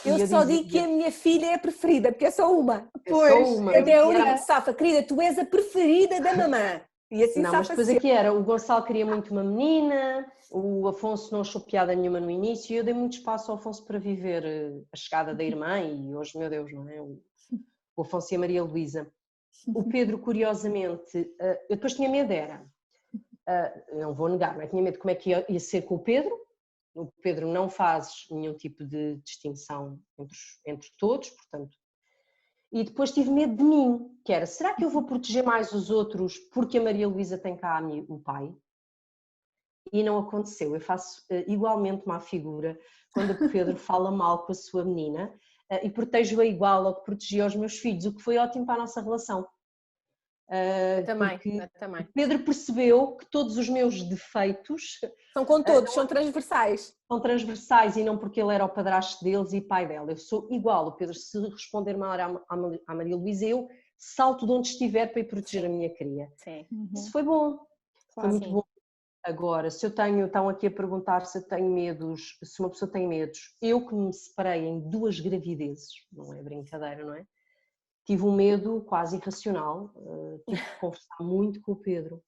Eu só digo que a minha filha é a preferida, porque é só uma. Pois, só uma. Até a única que safa, querida, tu és a preferida da mamã. E assim não, mas depois aqui era, o Gonçalo queria muito uma menina, o Afonso não achou piada nenhuma no início e eu dei muito espaço ao Afonso para viver a chegada da irmã e hoje, meu Deus, não é? O Afonso e a Maria Luísa. O Pedro, curiosamente, eu depois tinha medo, não vou negar, não é? Tinha medo de como é que ia ser com o Pedro. O Pedro não faz nenhum tipo de distinção entre todos, portanto. E depois tive medo de mim, que era, será que eu vou proteger mais os outros porque a Maria Luísa tem cá o pai? E não aconteceu. Eu faço igualmente má figura quando o Pedro fala mal com a sua menina e protejo-a igual ao que protegia os meus filhos, o que foi ótimo para a nossa relação. Também. Pedro percebeu que todos os meus defeitos são com todos, são transversais. São transversais e não porque ele era o padrasto deles e pai dela. Eu sou igual. O Pedro, se responder mal à Maria Luísa, eu salto de onde estiver para ir proteger a minha cria. Sim. Isso foi bom, foi muito bom. Agora, estão aqui a perguntar se eu tenho medos, se uma pessoa tem medos. Eu que me separei em 2 gravidezes, não é brincadeira, não é? Tive um medo quase irracional, tive que conversar muito com o Pedro,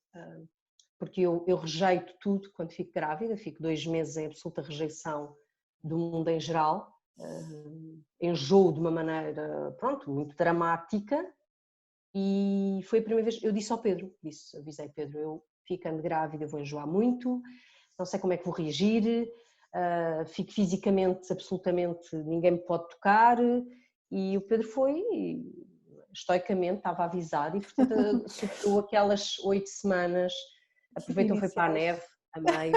porque eu rejeito tudo quando fico grávida, fico 2 meses em absoluta rejeição do mundo em geral, enjoo de uma maneira, pronto, muito dramática, e foi a primeira vez, eu disse ao Pedro, avisei Pedro, eu ficando grávida vou enjoar muito, não sei como é que vou reagir, fico fisicamente, absolutamente, ninguém me pode tocar, e o Pedro foi, estoicamente, estava avisado, e portanto superou aquelas 8 semanas, aproveitou, foi para a neve, a meio,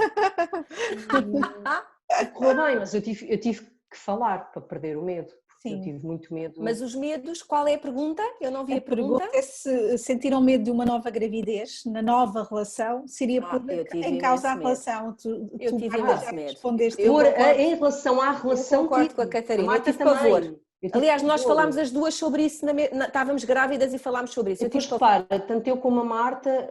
e correu bem, mas eu tive que falar para perder o medo. Eu tive muito medo. Mas os medos, qual é a pergunta? Eu não vi a pergunta. É se sentiram medo de uma nova gravidez, na nova relação, seria por em causa da relação. Eu tive imenso medo. Em relação à relação, eu concordo com a Catarina, eu tive pavor. Aliás, nós falámos as duas sobre isso, estávamos grávidas e falámos sobre isso. Depois, repara, tanto eu como a Marta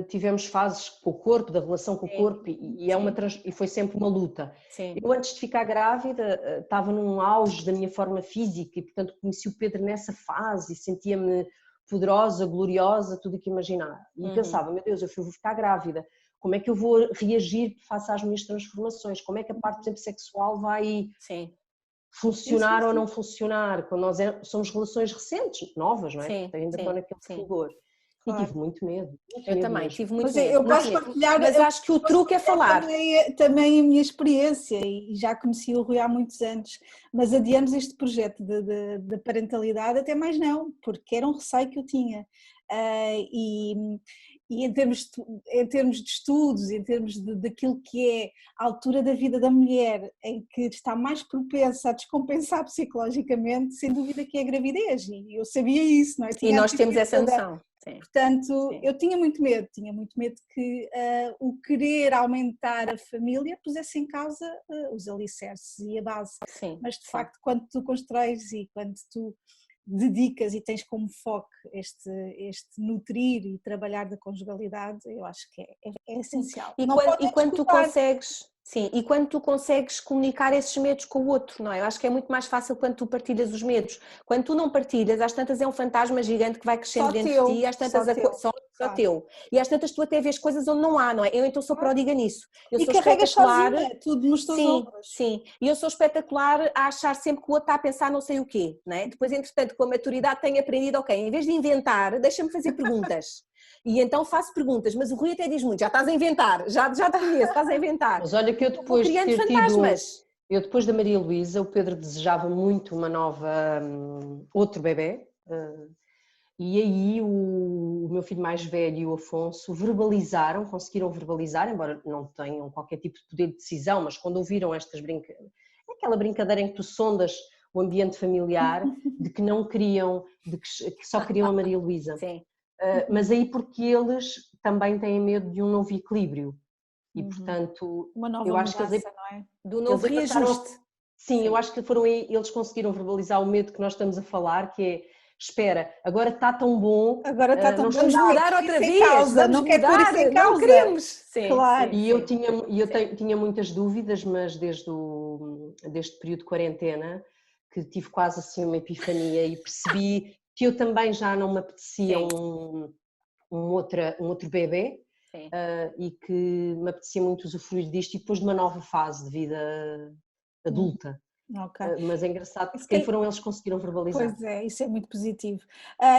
tivemos fases com o corpo, da relação com o corpo, e foi sempre uma luta. Sim. Eu, antes de ficar grávida, estava num auge da minha forma física e, portanto, conheci o Pedro nessa fase e sentia-me poderosa, gloriosa, tudo o que imaginar. E pensava, meu Deus, eu vou ficar grávida, como é que eu vou reagir face às minhas transformações? Como é que a parte, por exemplo, sexual vai... Sim. funcionar ou não funcionar, quando nós somos relações recentes, novas, não é? Sim, ainda estão naquele fulgor. Claro. E tive muito medo. Eu também tive muito medo. Eu posso partilhar, mas acho que o truque é falar. Também a minha experiência, e já conheci o Rui há muitos anos, mas adiamos este projeto de parentalidade, até mais não, porque era um receio que eu tinha. E em termos de estudos, em termos daquilo que é a altura da vida da mulher, em que está mais propensa a descompensar psicologicamente, sem dúvida que é a gravidez, e eu sabia isso, não é? E nós temos essa noção. Sim. Portanto, eu tinha muito medo que o querer aumentar a família pusesse em causa os alicerces e a base. Sim, mas de facto, quando tu constróis e quando tu dedicas e tens como foco este nutrir e trabalhar da conjugalidade, eu acho que é essencial. E quando tu consegues... Sim, e quando tu consegues comunicar esses medos com o outro, não é? Eu acho que é muito mais fácil quando tu partilhas os medos. Quando tu não partilhas, às tantas é um fantasma gigante que vai crescendo só dentro teu, de ti, às tantas só teu. E às tantas tu até vês coisas onde não há, não é? Eu então sou pródiga nisso. Eu e sou carregas espetacular, sozinha, tudo nos teus ombros. Sim, e eu sou espetacular a achar sempre que o outro está a pensar não sei o quê, não é? Depois, entretanto, com a maturidade tenho aprendido, ok, em vez de inventar, deixa-me fazer perguntas. E então faço perguntas, mas o Rui até diz muito, já estás a inventar, já te conheço, estás a inventar. Mas olha que eu depois de ter fantasmas. Eu depois da Maria Luísa, o Pedro desejava muito uma nova, outro bebê, E aí o meu filho mais velho e o Afonso conseguiram verbalizar, embora não tenham qualquer tipo de poder de decisão, mas quando ouviram estas brincadeiras, aquela brincadeira em que tu sondas o ambiente familiar, de que não queriam, de que só queriam a Maria Luísa. Sim. Mas aí porque eles também têm medo de um novo equilíbrio. E portanto, uma nova eu acho que mudança, não é? Do novo reajuste. Sim, eu acho que foram aí, eles conseguiram verbalizar o medo que nós estamos a falar, que é, espera, agora está tão bom, Agora está tão bom, vamos mudar outra vez, causa, vamos não quer pôr isso mudar, em não causa. queremos. Sim, Claro. E eu tinha muitas dúvidas, mas desde o período de quarentena, que tive quase assim uma epifania e percebi que eu também já não me apetecia um outro bebê, e que me apetecia muito usufruir disto e depois de uma nova fase de vida adulta. Okay. Mas é engraçado porque quem foram eles que conseguiram verbalizar. Pois é, isso é muito positivo.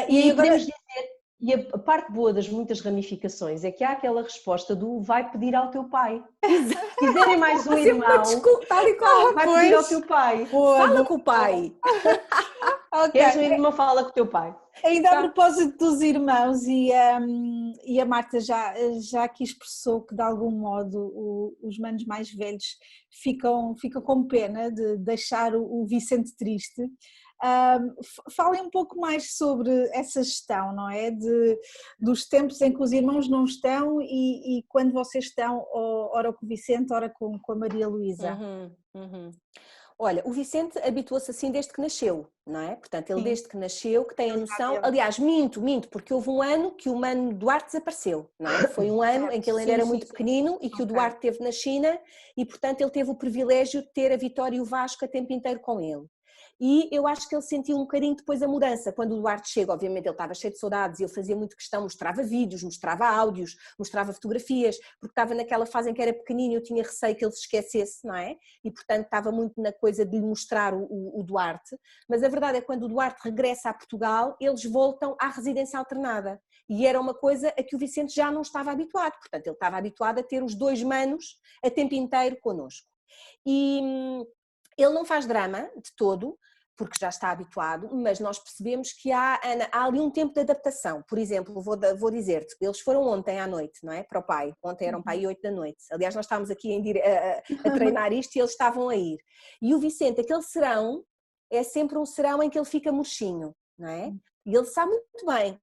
E agora podemos dizer, e a parte boa das muitas ramificações é que há aquela resposta do vai pedir ao teu pai. Se quiserem mais um irmão, desculpa, tal e qual, vai pedir ao teu pai. Fala com o pai. Queres um irmão, fala com o teu pai. Ainda a propósito dos irmãos, e a Marta já aqui expressou que de algum modo os manos mais velhos ficam com pena de deixar o Vicente triste. Falem um pouco mais sobre essa gestão, não é? Dos tempos em que os irmãos não estão e quando vocês estão, ora com o Vicente, ora com a Maria Luísa. Olha, o Vicente habituou-se assim desde que nasceu, não é? Portanto, ele desde que nasceu que tem a noção, aliás, minto, porque houve um ano que o Mano Duarte desapareceu, não é? Foi um ano em que ele ainda era muito pequenino e que o Duarte esteve na China e, portanto, ele teve o privilégio de ter a Vitória e o Vasco a tempo inteiro com ele. E eu acho que ele sentiu um bocadinho depois a mudança, quando o Duarte chega, obviamente ele estava cheio de saudades e ele fazia muito questão, mostrava vídeos, mostrava áudios, mostrava fotografias, porque estava naquela fase em que era pequenino e eu tinha receio que ele se esquecesse, não é? E portanto estava muito na coisa de lhe mostrar o Duarte, mas a verdade é que quando o Duarte regressa a Portugal, eles voltam à residência alternada e era uma coisa a que o Vicente já não estava habituado, portanto ele estava habituado a ter os dois manos a tempo inteiro connosco. E ele não faz drama de todo, porque já está habituado, mas nós percebemos que há ali um tempo de adaptação. Por exemplo, vou dizer-te, eles foram ontem à noite, não é? Para o pai, ontem eram pai 8 da noite. Aliás, nós estávamos aqui a treinar isto e eles estavam a ir. E o Vicente, aquele serão, é sempre um serão em que ele fica murchinho, não é? E ele sabe muito bem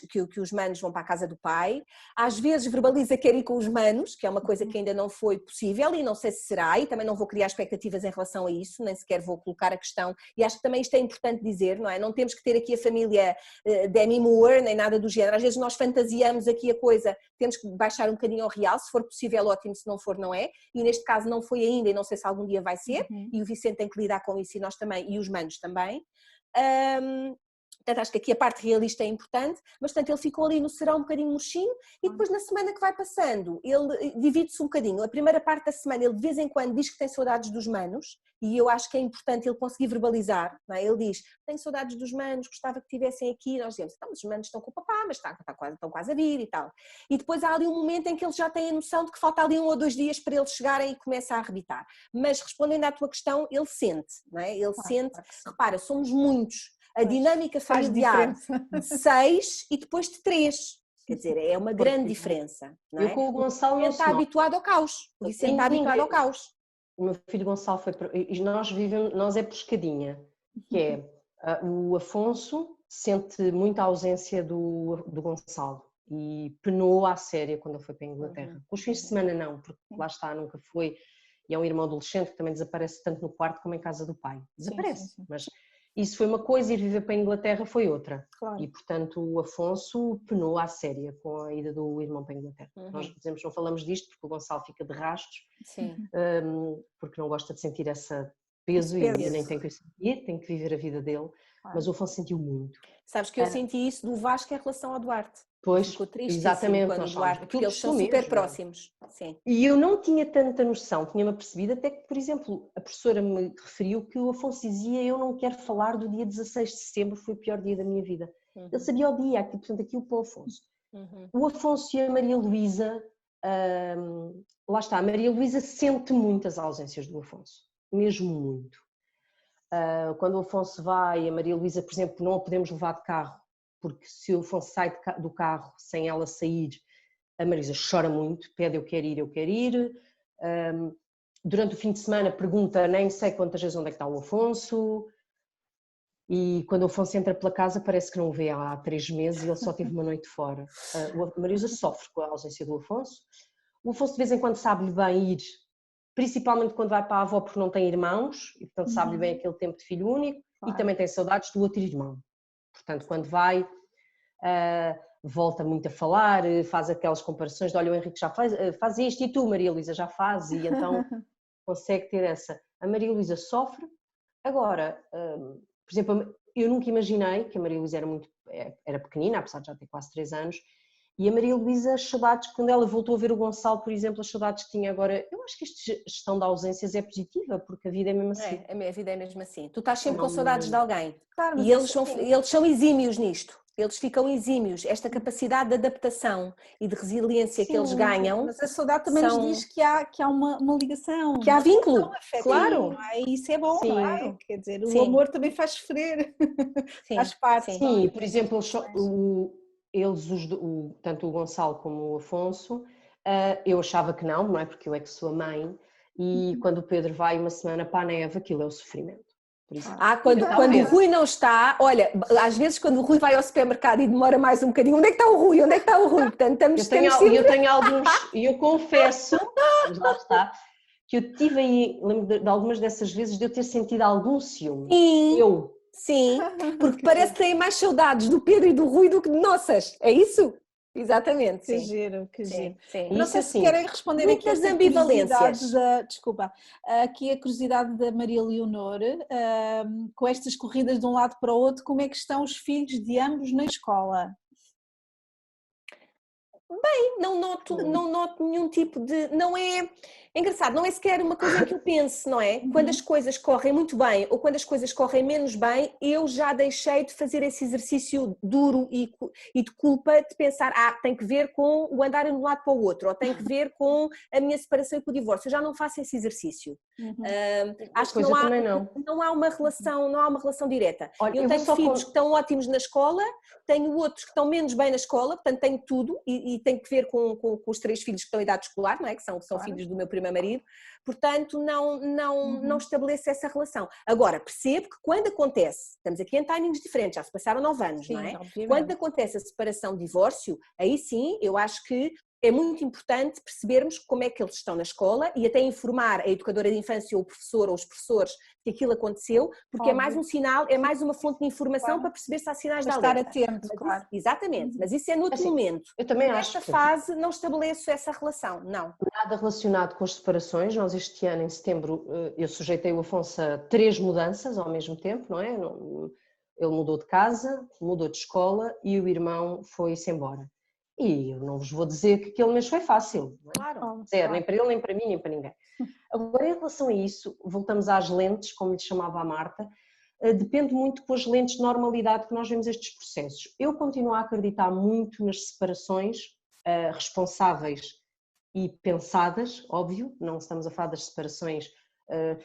que os manos vão para a casa do pai, às vezes verbaliza que quer ir com os manos, que é uma coisa que ainda não foi possível e não sei se será, e também não vou criar expectativas em relação a isso, nem sequer vou colocar a questão, e acho que também isto é importante dizer, não é? Não temos que ter aqui a família Demi Moore, nem nada do género, às vezes nós fantasiamos aqui a coisa, temos que baixar um bocadinho ao real, se for possível ótimo, se não for não é, e neste caso não foi ainda e não sei se algum dia vai ser, e o Vicente tem que lidar com isso e nós também, e os manos também. Portanto, acho que aqui a parte realista é importante, mas portanto ele ficou ali no serão um bocadinho murchinho e depois na semana que vai passando ele divide-se um bocadinho. A primeira parte da semana ele de vez em quando diz que tem saudades dos manos e eu acho que é importante ele conseguir verbalizar, não é? Ele diz, tenho saudades dos manos, gostava que estivessem aqui, nós dizemos, então, os manos estão com o papá, mas estão quase a vir e tal. E depois há ali um momento em que ele já tem a noção de que falta ali 1 ou 2 dias para eles chegarem e começa a arrebitar. Mas respondendo à tua questão, ele sente, não é? Ele sente, repara, somos muitos. A dinâmica familiar de 6 e depois de 3. Quer dizer, é uma grande diferença. Não é? Eu com o Gonçalo não está habituado ao caos. O Vicente está habituado ao caos. O meu filho Gonçalo foi para... Nós é por escadinha, que é o Afonso sente muita ausência do Gonçalo e penou à séria quando ele foi para a Inglaterra. Com os fins de semana não, porque lá está, nunca foi. E é um irmão adolescente que também desaparece tanto no quarto como em casa do pai. Desaparece, sim. Mas... Isso foi uma coisa e ir viver para a Inglaterra foi outra. Claro. E, portanto, o Afonso penou à séria com a ida do irmão para a Inglaterra. Nós dizemos, não falamos disto porque o Gonçalo fica de rastros, porque não gosta de sentir esse peso e nem tem que sentir, tem que viver a vida dele. Claro. Mas o Afonso sentiu muito. Sabes que eu senti isso do Vasco em relação ao Duarte. Pois, ficou triste exatamente, quando o Duarte, porque eles são super próximos. Sim. E eu não tinha tanta noção, tinha-me apercebido até que, por exemplo, a professora me referiu que o Afonso dizia eu não quero falar do dia 16 de setembro, foi o pior dia da minha vida. Ele sabia o dia, portanto aquilo para o Afonso. O Afonso e a Maria Luísa, lá está, a Maria Luísa sente muitas ausências do Afonso, mesmo muito. Quando o Afonso vai, a Maria Luísa, por exemplo, não a podemos levar de carro, porque se o Afonso sai do carro sem ela sair, a Marisa chora muito, pede eu quero ir. Durante o fim de semana pergunta nem sei quantas vezes onde é que está o Afonso, e quando o Afonso entra pela casa parece que não o vê há 3 meses e ele só teve uma noite fora. A Marisa sofre com a ausência do Afonso. O Afonso de vez em quando sabe-lhe bem ir, principalmente quando vai para a avó porque não tem irmãos, e portanto sabe-lhe bem aquele tempo de filho único, e também tem saudades do outro irmão. Portanto, quando vai, volta muito a falar, faz aquelas comparações de olha, o Henrique já faz isto e tu, Maria Luísa, já faz, e então consegue ter essa. A Maria Luísa sofre. Agora, por exemplo, eu nunca imaginei que a Maria Luísa era pequenina, apesar de já ter quase 3 anos, e a Maria Luísa, as saudades, quando ela voltou a ver o Gonçalo, por exemplo, as saudades que tinha agora, eu acho que esta gestão de ausências é positiva, porque a vida é mesmo assim. A vida é mesmo assim. Tu estás sempre com saudades de alguém. Claro, E eles são exímios nisto. Eles ficam exímios. Esta capacidade de adaptação e de resiliência que eles ganham. Mas a saudade também nos diz que há uma ligação. Que há vínculo. Claro. Não é? Isso é bom, não é? Claro. Quer dizer, o amor também faz sofrer. Faz parte. Sim, por exemplo, tanto o Gonçalo como o Afonso, eu achava que não é? Porque eu é que sou a mãe, e quando o Pedro vai uma semana para a neve, aquilo é o sofrimento. Quando o Rui não está, olha, às vezes quando o Rui vai ao supermercado e demora mais um bocadinho, onde é que está o Rui? Portanto, eu tenho alguns, e eu confesso, mas lá está, que eu tive aí, lembro de algumas dessas vezes de eu ter sentido algum ciúme. Sim, porque parece que têm mais saudades do Pedro e do Rui do que de nossas, é isso? Exatamente, que giro. Sim. Não sei se querem responder aqui as ambivalências. Aqui a curiosidade da Maria Leonor, com estas corridas de um lado para o outro, como é que estão os filhos de ambos na escola? Bem, não noto nenhum tipo de... Não é engraçado, não é sequer uma coisa que eu pense, não é? Quando as coisas correm muito bem ou quando as coisas correm menos bem, eu já deixei de fazer esse exercício duro e de culpa de pensar, tem que ver com o andar de um lado para o outro, ou tem que ver com a minha separação e com o divórcio. Eu já não faço esse exercício. Acho que não há uma relação direta. Olha, eu tenho filhos que estão ótimos na escola, tenho outros que estão menos bem na escola, portanto tenho tudo e tem que ver com os 3 filhos que estão em idade escolar, não é? Que são filhos do meu primeiro marido, portanto não estabeleço essa relação. Agora, percebo que quando acontece, estamos aqui em timings diferentes, já se passaram 9 anos, não é? Obviamente. Quando acontece a separação, divórcio, aí sim, eu acho que é muito importante percebermos como é que eles estão na escola e até informar a educadora de infância ou o professor ou os professores que aquilo aconteceu, porque é mais um sinal, é mais uma fonte de informação para perceber se há sinais de alerta. Estar atento, claro. Exatamente, mas isso é noutro momento. Eu também Nesta fase não estabeleço essa relação, não. Nada relacionado com as separações. Nós este ano, em setembro, eu sujeitei o Afonso a 3 mudanças ao mesmo tempo, não é? Ele mudou de casa, mudou de escola e o irmão foi-se embora. E eu não vos vou dizer que aquele mês foi fácil, não é? Claro. Zero, nem para ele, nem para mim, nem para ninguém. Agora, em relação a isso, voltamos às lentes, como lhe chamava a Marta, depende muito com as lentes de normalidade que nós vemos estes processos. Eu continuo a acreditar muito nas separações responsáveis e pensadas, óbvio, não estamos a falar das separações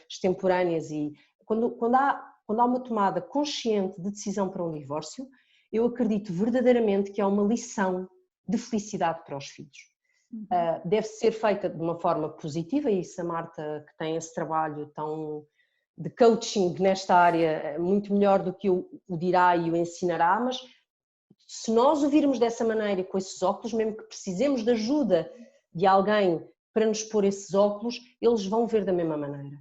extemporâneas e quando há uma tomada consciente de decisão para um divórcio, eu acredito verdadeiramente que há uma lição de felicidade para os filhos. Deve ser feita de uma forma positiva, e isso a Marta, que tem esse trabalho tão de coaching nesta área, muito melhor do que o dirá e o ensinará, mas se nós o virmos dessa maneira, com esses óculos, mesmo que precisemos de ajuda de alguém para nos pôr esses óculos, eles vão ver da mesma maneira.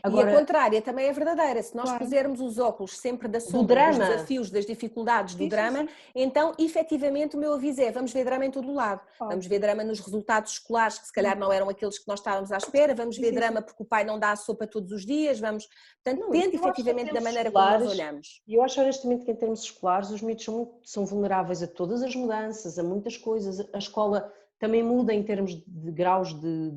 Agora, e a contrária também é verdadeira, se nós pusermos os óculos sempre da sombra, dos desafios, das dificuldades do drama, então efetivamente o meu aviso é, vamos ver drama em todo o lado, vamos ver drama nos resultados escolares que se calhar não eram aqueles que nós estávamos à espera, vamos ver drama porque o pai não dá a sopa todos os dias, portanto depende efetivamente da maneira como nós olhamos. E eu acho honestamente que em termos escolares os miúdos são vulneráveis a todas as mudanças, a muitas coisas, a escola também muda em termos de graus de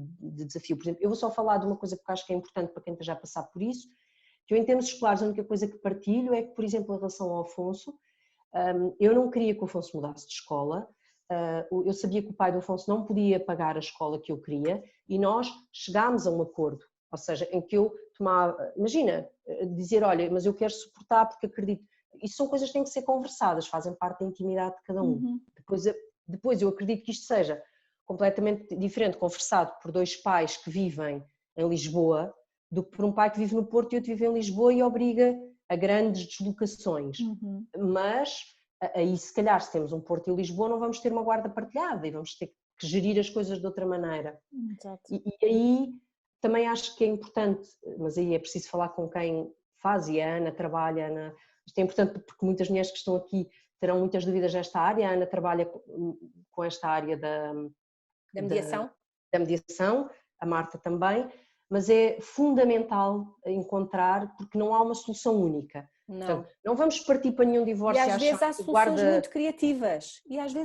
desafio. Por exemplo, eu vou só falar de uma coisa porque acho que é importante para quem esteja a passar por isso, que eu em termos escolares a única coisa que partilho é que, por exemplo, em relação ao Afonso, eu não queria que o Afonso mudasse de escola, eu sabia que o pai do Afonso não podia pagar a escola que eu queria e nós chegámos a um acordo, ou seja, em que eu tomava, imagina, dizer, olha, mas eu quero suportar porque acredito, isso são coisas que têm que ser conversadas, fazem parte da intimidade de cada um. Depois eu acredito que isto seja completamente diferente, conversado por dois pais que vivem em Lisboa, do que por um pai que vive no Porto e outro vive em Lisboa e obriga a grandes deslocações. Mas aí, se calhar, se temos um Porto e Lisboa, não vamos ter uma guarda partilhada e vamos ter que gerir as coisas de outra maneira. Exato. E aí também acho que é importante, mas aí é preciso falar com quem faz, e a Ana trabalha, isto é importante porque muitas mulheres que estão aqui terão muitas dúvidas nesta área. A Ana trabalha com esta área da mediação, a Marta também, mas é fundamental encontrar, porque não há uma solução única. Não. Portanto, não vamos partir para nenhum divórcio. E às vezes há soluções muito criativas.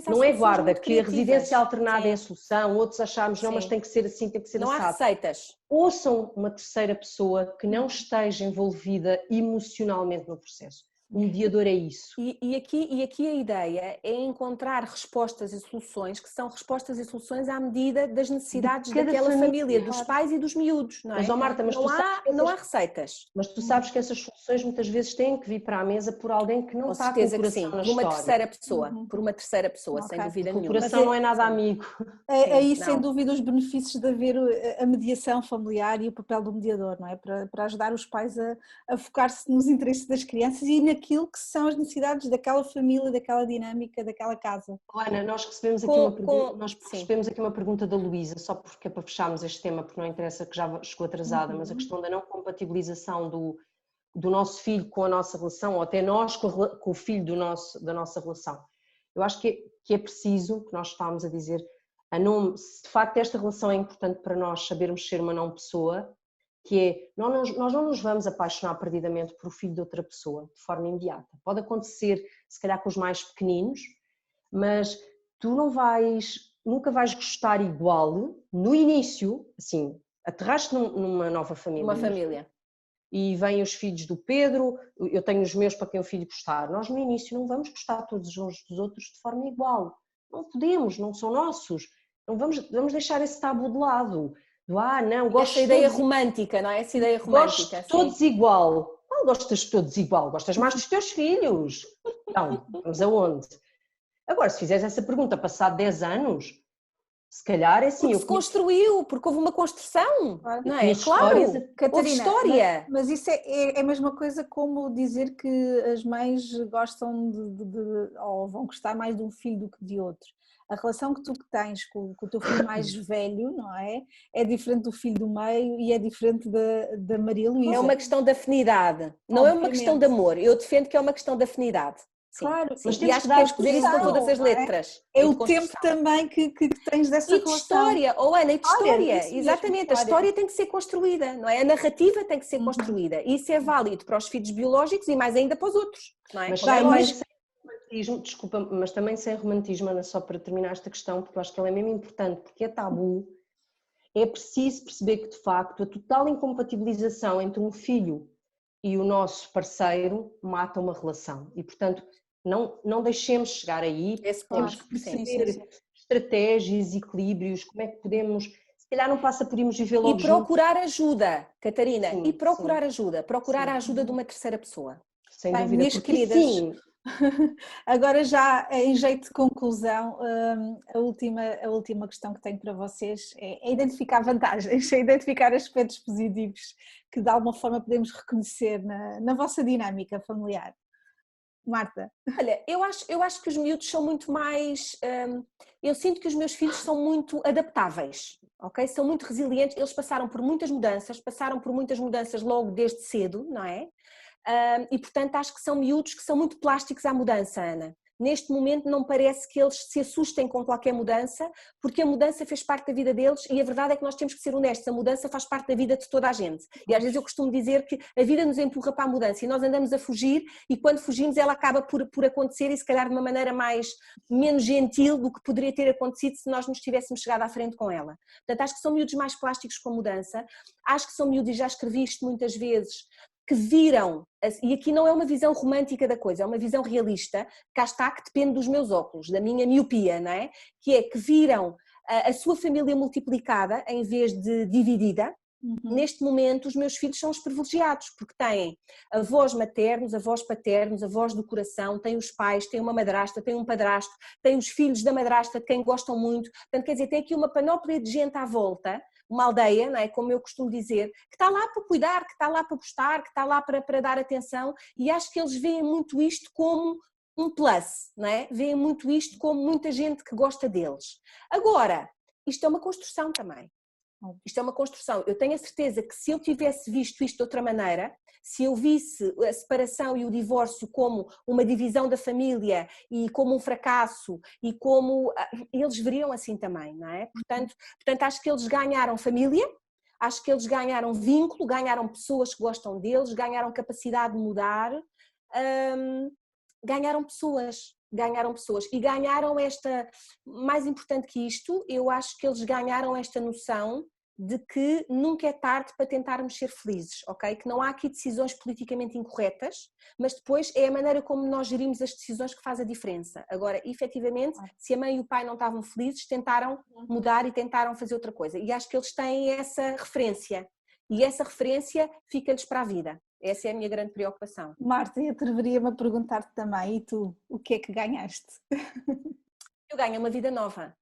Não é guarda, que a residência alternada é a solução, outros achamos, não, mas tem que ser assim, tem que ser assado. Não há receitas. Ouçam uma terceira pessoa que não esteja envolvida emocionalmente no processo. O mediador é isso. E aqui a ideia é encontrar respostas e soluções que são respostas e soluções à medida das necessidades daquela família, dos pais e dos miúdos, não é? Mas, Marta, não há receitas. Mas tu sabes que essas soluções muitas vezes têm que vir para a mesa por alguém que não está com o coração na história. Por uma terceira pessoa, sem dúvida nenhuma. O coração não é nada amigo. Aí, sem dúvida, os benefícios de haver a mediação familiar e o papel do mediador, não é? Para ajudar os pais a focar-se nos interesses das crianças e naquilo que são as necessidades daquela família, daquela dinâmica, daquela casa. Ana, nós recebemos aqui uma pergunta da Luísa, só porque é para fecharmos este tema, porque não interessa que já chegou atrasada, mas a questão da não compatibilização do nosso filho com a nossa relação, ou até nós com o filho da nossa relação. Eu acho que é preciso, que nós estávamos a dizer, se de facto esta relação é importante para nós sabermos ser uma não pessoa, que é, nós não nos vamos apaixonar perdidamente por o filho de outra pessoa, de forma imediata. Pode acontecer, se calhar, com os mais pequeninos, mas tu nunca vais gostar igual, no início, assim, aterraste numa nova família. Uma família. E vêm os filhos do Pedro, eu tenho os meus para quem o filho gostar. Nós, no início, não vamos gostar todos uns dos outros de forma igual. Não podemos, não são nossos. Não vamos deixar esse tabu de lado. Não, gosto essa ideia romântica, não é? Essa ideia romântica. Gosto todos igual. Não gostas de todos igual, gostas mais dos teus filhos. Então, vamos aonde? Agora, se fizeres essa pergunta passado 10 anos, se calhar é assim... Porque se construiu, porque houve uma construção, não é? Claro, Catarina, houve história. Mas isso é a mesma coisa como dizer que as mães gostam ou vão gostar mais de um filho do que de outro. A relação que tu tens com o teu filho mais velho, não é? É diferente do filho do meio e é diferente da Maria Luísa. É uma questão de afinidade, não é uma questão de amor. Eu defendo que é uma questão de afinidade. Sim. Claro, mas e acho que tens que dizer isso com todas as letras. É o tempo também que tens dessa relação. E de história, Ana, e de história, exatamente, a história tem que ser construída, não é? A narrativa tem que ser construída, e isso é válido para os filhos biológicos e mais ainda para os outros, não é? Desculpa, mas também sem romantismo, Ana, só para terminar esta questão, porque eu acho que ela é mesmo importante, porque é tabu, é preciso perceber que de facto a total incompatibilização entre um filho e o nosso parceiro mata uma relação e portanto não deixemos chegar aí, temos que perceber estratégias, equilíbrios, como é que podemos, se calhar não passa por irmos viver logo e procurar ajuda, Catarina, ajuda, a ajuda de uma terceira pessoa. Sem dúvida, minhas queridas, agora já em jeito de conclusão, a última questão que tenho para vocês é identificar vantagens, é identificar aspectos positivos que de alguma forma podemos reconhecer na vossa dinâmica familiar. Marta? Olha, eu acho que os miúdos são muito mais, eu sinto que os meus filhos são muito adaptáveis, ok? São muito resilientes, eles passaram por muitas mudanças logo desde cedo, não é? E portanto acho que são miúdos que são muito plásticos à mudança, Ana. Neste momento não parece que eles se assustem com qualquer mudança, porque a mudança fez parte da vida deles e a verdade é que nós temos que ser honestos, a mudança faz parte da vida de toda a gente. E às vezes eu costumo dizer que a vida nos empurra para a mudança e nós andamos a fugir e quando fugimos ela acaba por acontecer e se calhar de uma maneira menos gentil do que poderia ter acontecido se nós nos tivéssemos chegado à frente com ela. Portanto, acho que são miúdos mais plásticos com a mudança, acho que são miúdos, e já escrevi isto muitas vezes, que viram, e aqui não é uma visão romântica da coisa, é uma visão realista, cá está, que depende dos meus óculos, da minha miopia, não é? Que é que viram a sua família multiplicada em vez de dividida, Neste momento, os meus filhos são os privilegiados, porque têm avós maternos, avós paternos, avós do coração, têm os pais, têm uma madrasta, têm um padrasto, têm os filhos da madrasta, de quem gostam muito. Portanto, quer dizer, tem aqui uma panóplia de gente à volta, uma aldeia, não é? Como eu costumo dizer, que está lá para cuidar, que está lá para gostar, que está lá para dar atenção, e acho que eles veem muito isto como um plus, não é? Veem muito isto como muita gente que gosta deles. Agora, isto é uma construção também. Isto é uma construção. Eu tenho a certeza que se eu tivesse visto isto de outra maneira, se eu visse a separação e o divórcio como uma divisão da família e como um fracasso e como... eles veriam assim também, não é? Portanto, acho que eles ganharam família, acho que eles ganharam vínculo, ganharam pessoas que gostam deles, ganharam capacidade de mudar, ganharam pessoas e ganharam esta, mais importante que isto, eu acho que eles ganharam esta noção de que nunca é tarde para tentarmos ser felizes, ok? Que não há aqui decisões politicamente incorretas, mas depois é a maneira como nós gerimos as decisões que faz a diferença. Agora, efetivamente, se a mãe e o pai não estavam felizes, tentaram mudar e tentaram fazer outra coisa. E acho que eles têm essa referência, e essa referência fica-lhes para a vida. Essa é a minha grande preocupação. Marta, eu atreveria-me a perguntar-te também, e tu, o que é que ganhaste? Eu ganho uma vida nova,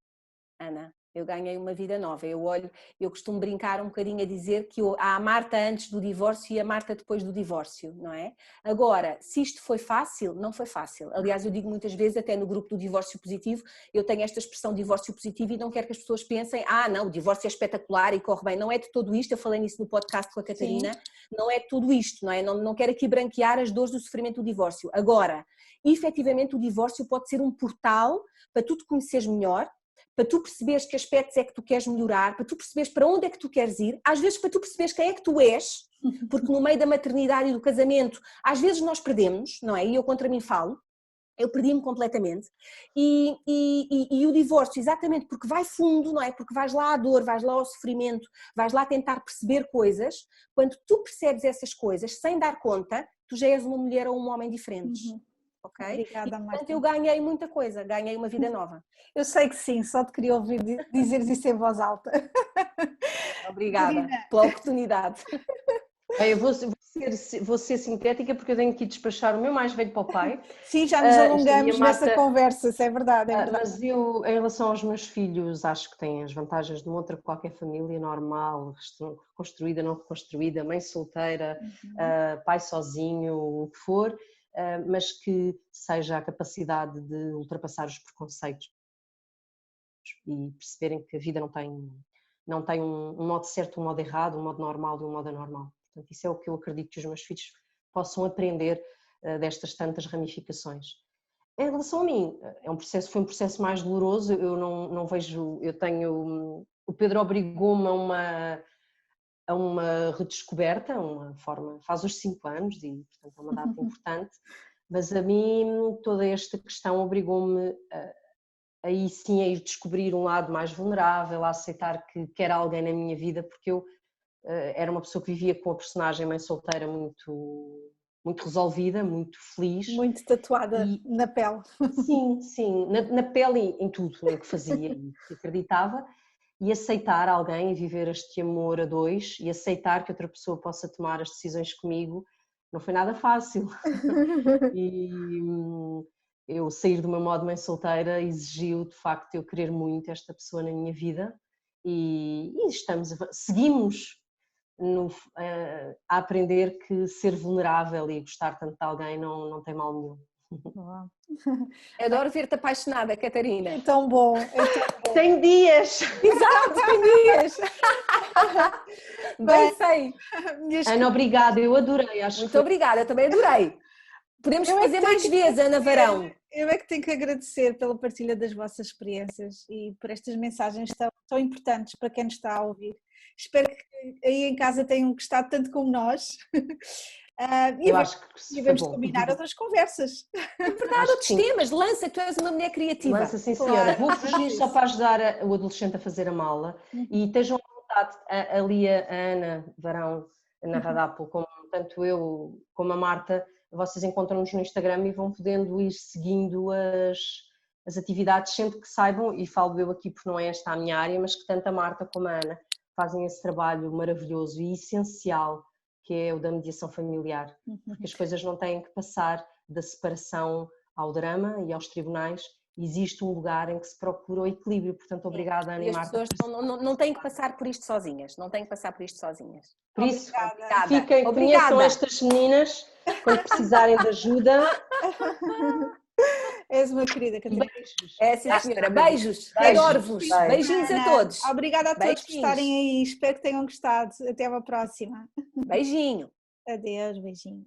Ana. Eu ganhei uma vida nova. Eu costumo brincar um bocadinho a dizer que há a Marta antes do divórcio e a Marta depois do divórcio, não é? Agora, se isto foi fácil, não foi fácil. Aliás, eu digo muitas vezes, até no grupo do divórcio positivo, eu tenho esta expressão divórcio positivo e não quero que as pessoas pensem, não, o divórcio é espetacular e corre bem. Não é de tudo isto, eu falei nisso no podcast com a Catarina, não é de tudo isto, não é? Não quero aqui branquear as dores do sofrimento do divórcio. Agora, efetivamente o divórcio pode ser um portal para tu te conheceres melhor, para tu perceberes que aspectos é que tu queres melhorar, para tu perceberes para onde é que tu queres ir, às vezes para tu perceberes quem é que tu és, porque no meio da maternidade e do casamento, às vezes nós perdemos, não é? E eu contra mim falo, eu perdi-me completamente, e o divórcio, exatamente porque vai fundo, não é? Porque vais lá à dor, vais lá ao sofrimento, vais lá tentar perceber coisas, quando tu percebes essas coisas, sem dar conta, tu já és uma mulher ou um homem diferentes. Okay? Obrigada, Marta. Marta. Eu ganhei muita coisa, ganhei uma vida nova. Eu sei que sim, só te queria ouvir dizeres isso em voz alta. Obrigada pela oportunidade. Eu vou ser sintética porque eu tenho que ir despachar o meu mais velho para o pai. Sim, já nos alongamos nessa conversa, isso é verdade. Mas eu, em relação aos meus filhos, acho que têm as vantagens de uma outra qualquer família normal, reconstruída, não reconstruída, mãe solteira, pai sozinho, o que for, mas que seja a capacidade de ultrapassar os preconceitos e perceberem que a vida não tem um modo certo, um modo errado, um modo normal e um modo anormal. Portanto, isso é o que eu acredito que os meus filhos possam aprender destas tantas ramificações. Em relação a mim, foi um processo mais doloroso, eu não vejo, o Pedro obrigou-me a uma redescoberta, uma forma, faz os 5 anos e portanto é uma data importante, mas a mim toda esta questão obrigou-me aí sim a ir descobrir um lado mais vulnerável, a aceitar que era alguém na minha vida, porque eu era uma pessoa que vivia com a personagem mãe solteira muito resolvida, muito feliz. Muito tatuada na pele. Sim, na pele e em tudo em que fazia e que acreditava, e aceitar alguém e viver este amor a dois e aceitar que outra pessoa possa tomar as decisões comigo não foi nada fácil. E eu sair do meu modo mãe solteira exigiu de facto eu querer muito esta pessoa na minha vida e seguimos a aprender que ser vulnerável e gostar tanto de alguém não tem mal nenhum. Adoro ver-te apaixonada, Catarina. É tão bom, Tem dias! Exato, tem dias! Bem sei! Ana, obrigada, eu adorei. Muito obrigada, eu também adorei. Podemos fazer mais vezes, Ana Varão. Eu é que tenho que agradecer pela partilha das vossas experiências e por estas mensagens tão importantes para quem nos está a ouvir. Espero que aí em casa tenham gostado tanto como nós. E vamos combinar outras conversas. É verdade, outros temas. Lança, tu és uma mulher criativa. Lança, sim senhora. Vou fugir só para ajudar o adolescente a fazer a mala e estejam à vontade, ali a Ana Varão, na Radapple, como tanto eu como a Marta, vocês encontram-nos no Instagram e vão podendo ir seguindo as atividades, sempre que saibam, e falo eu aqui porque não é esta a minha área, mas que tanto a Marta como a Ana fazem esse trabalho maravilhoso e essencial, que é o da mediação familiar, porque as coisas não têm que passar da separação ao drama e aos tribunais. Existe um lugar em que se procura o equilíbrio, portanto, obrigada, Ana e Marta. As pessoas não têm que passar por isto sozinhas, não têm que passar por isto sozinhas. Por isso, obrigada. fiquem, conheçam estas meninas quando precisarem de ajuda. És uma querida, Catarina. Beijos. É, sim, senhora. Beijos. Adoro-vos. Beijinhos a todos. Obrigada a todos por Beijinhos. estarem aí. Espero que tenham gostado. Até uma próxima. Beijinho. Adeus, beijinho.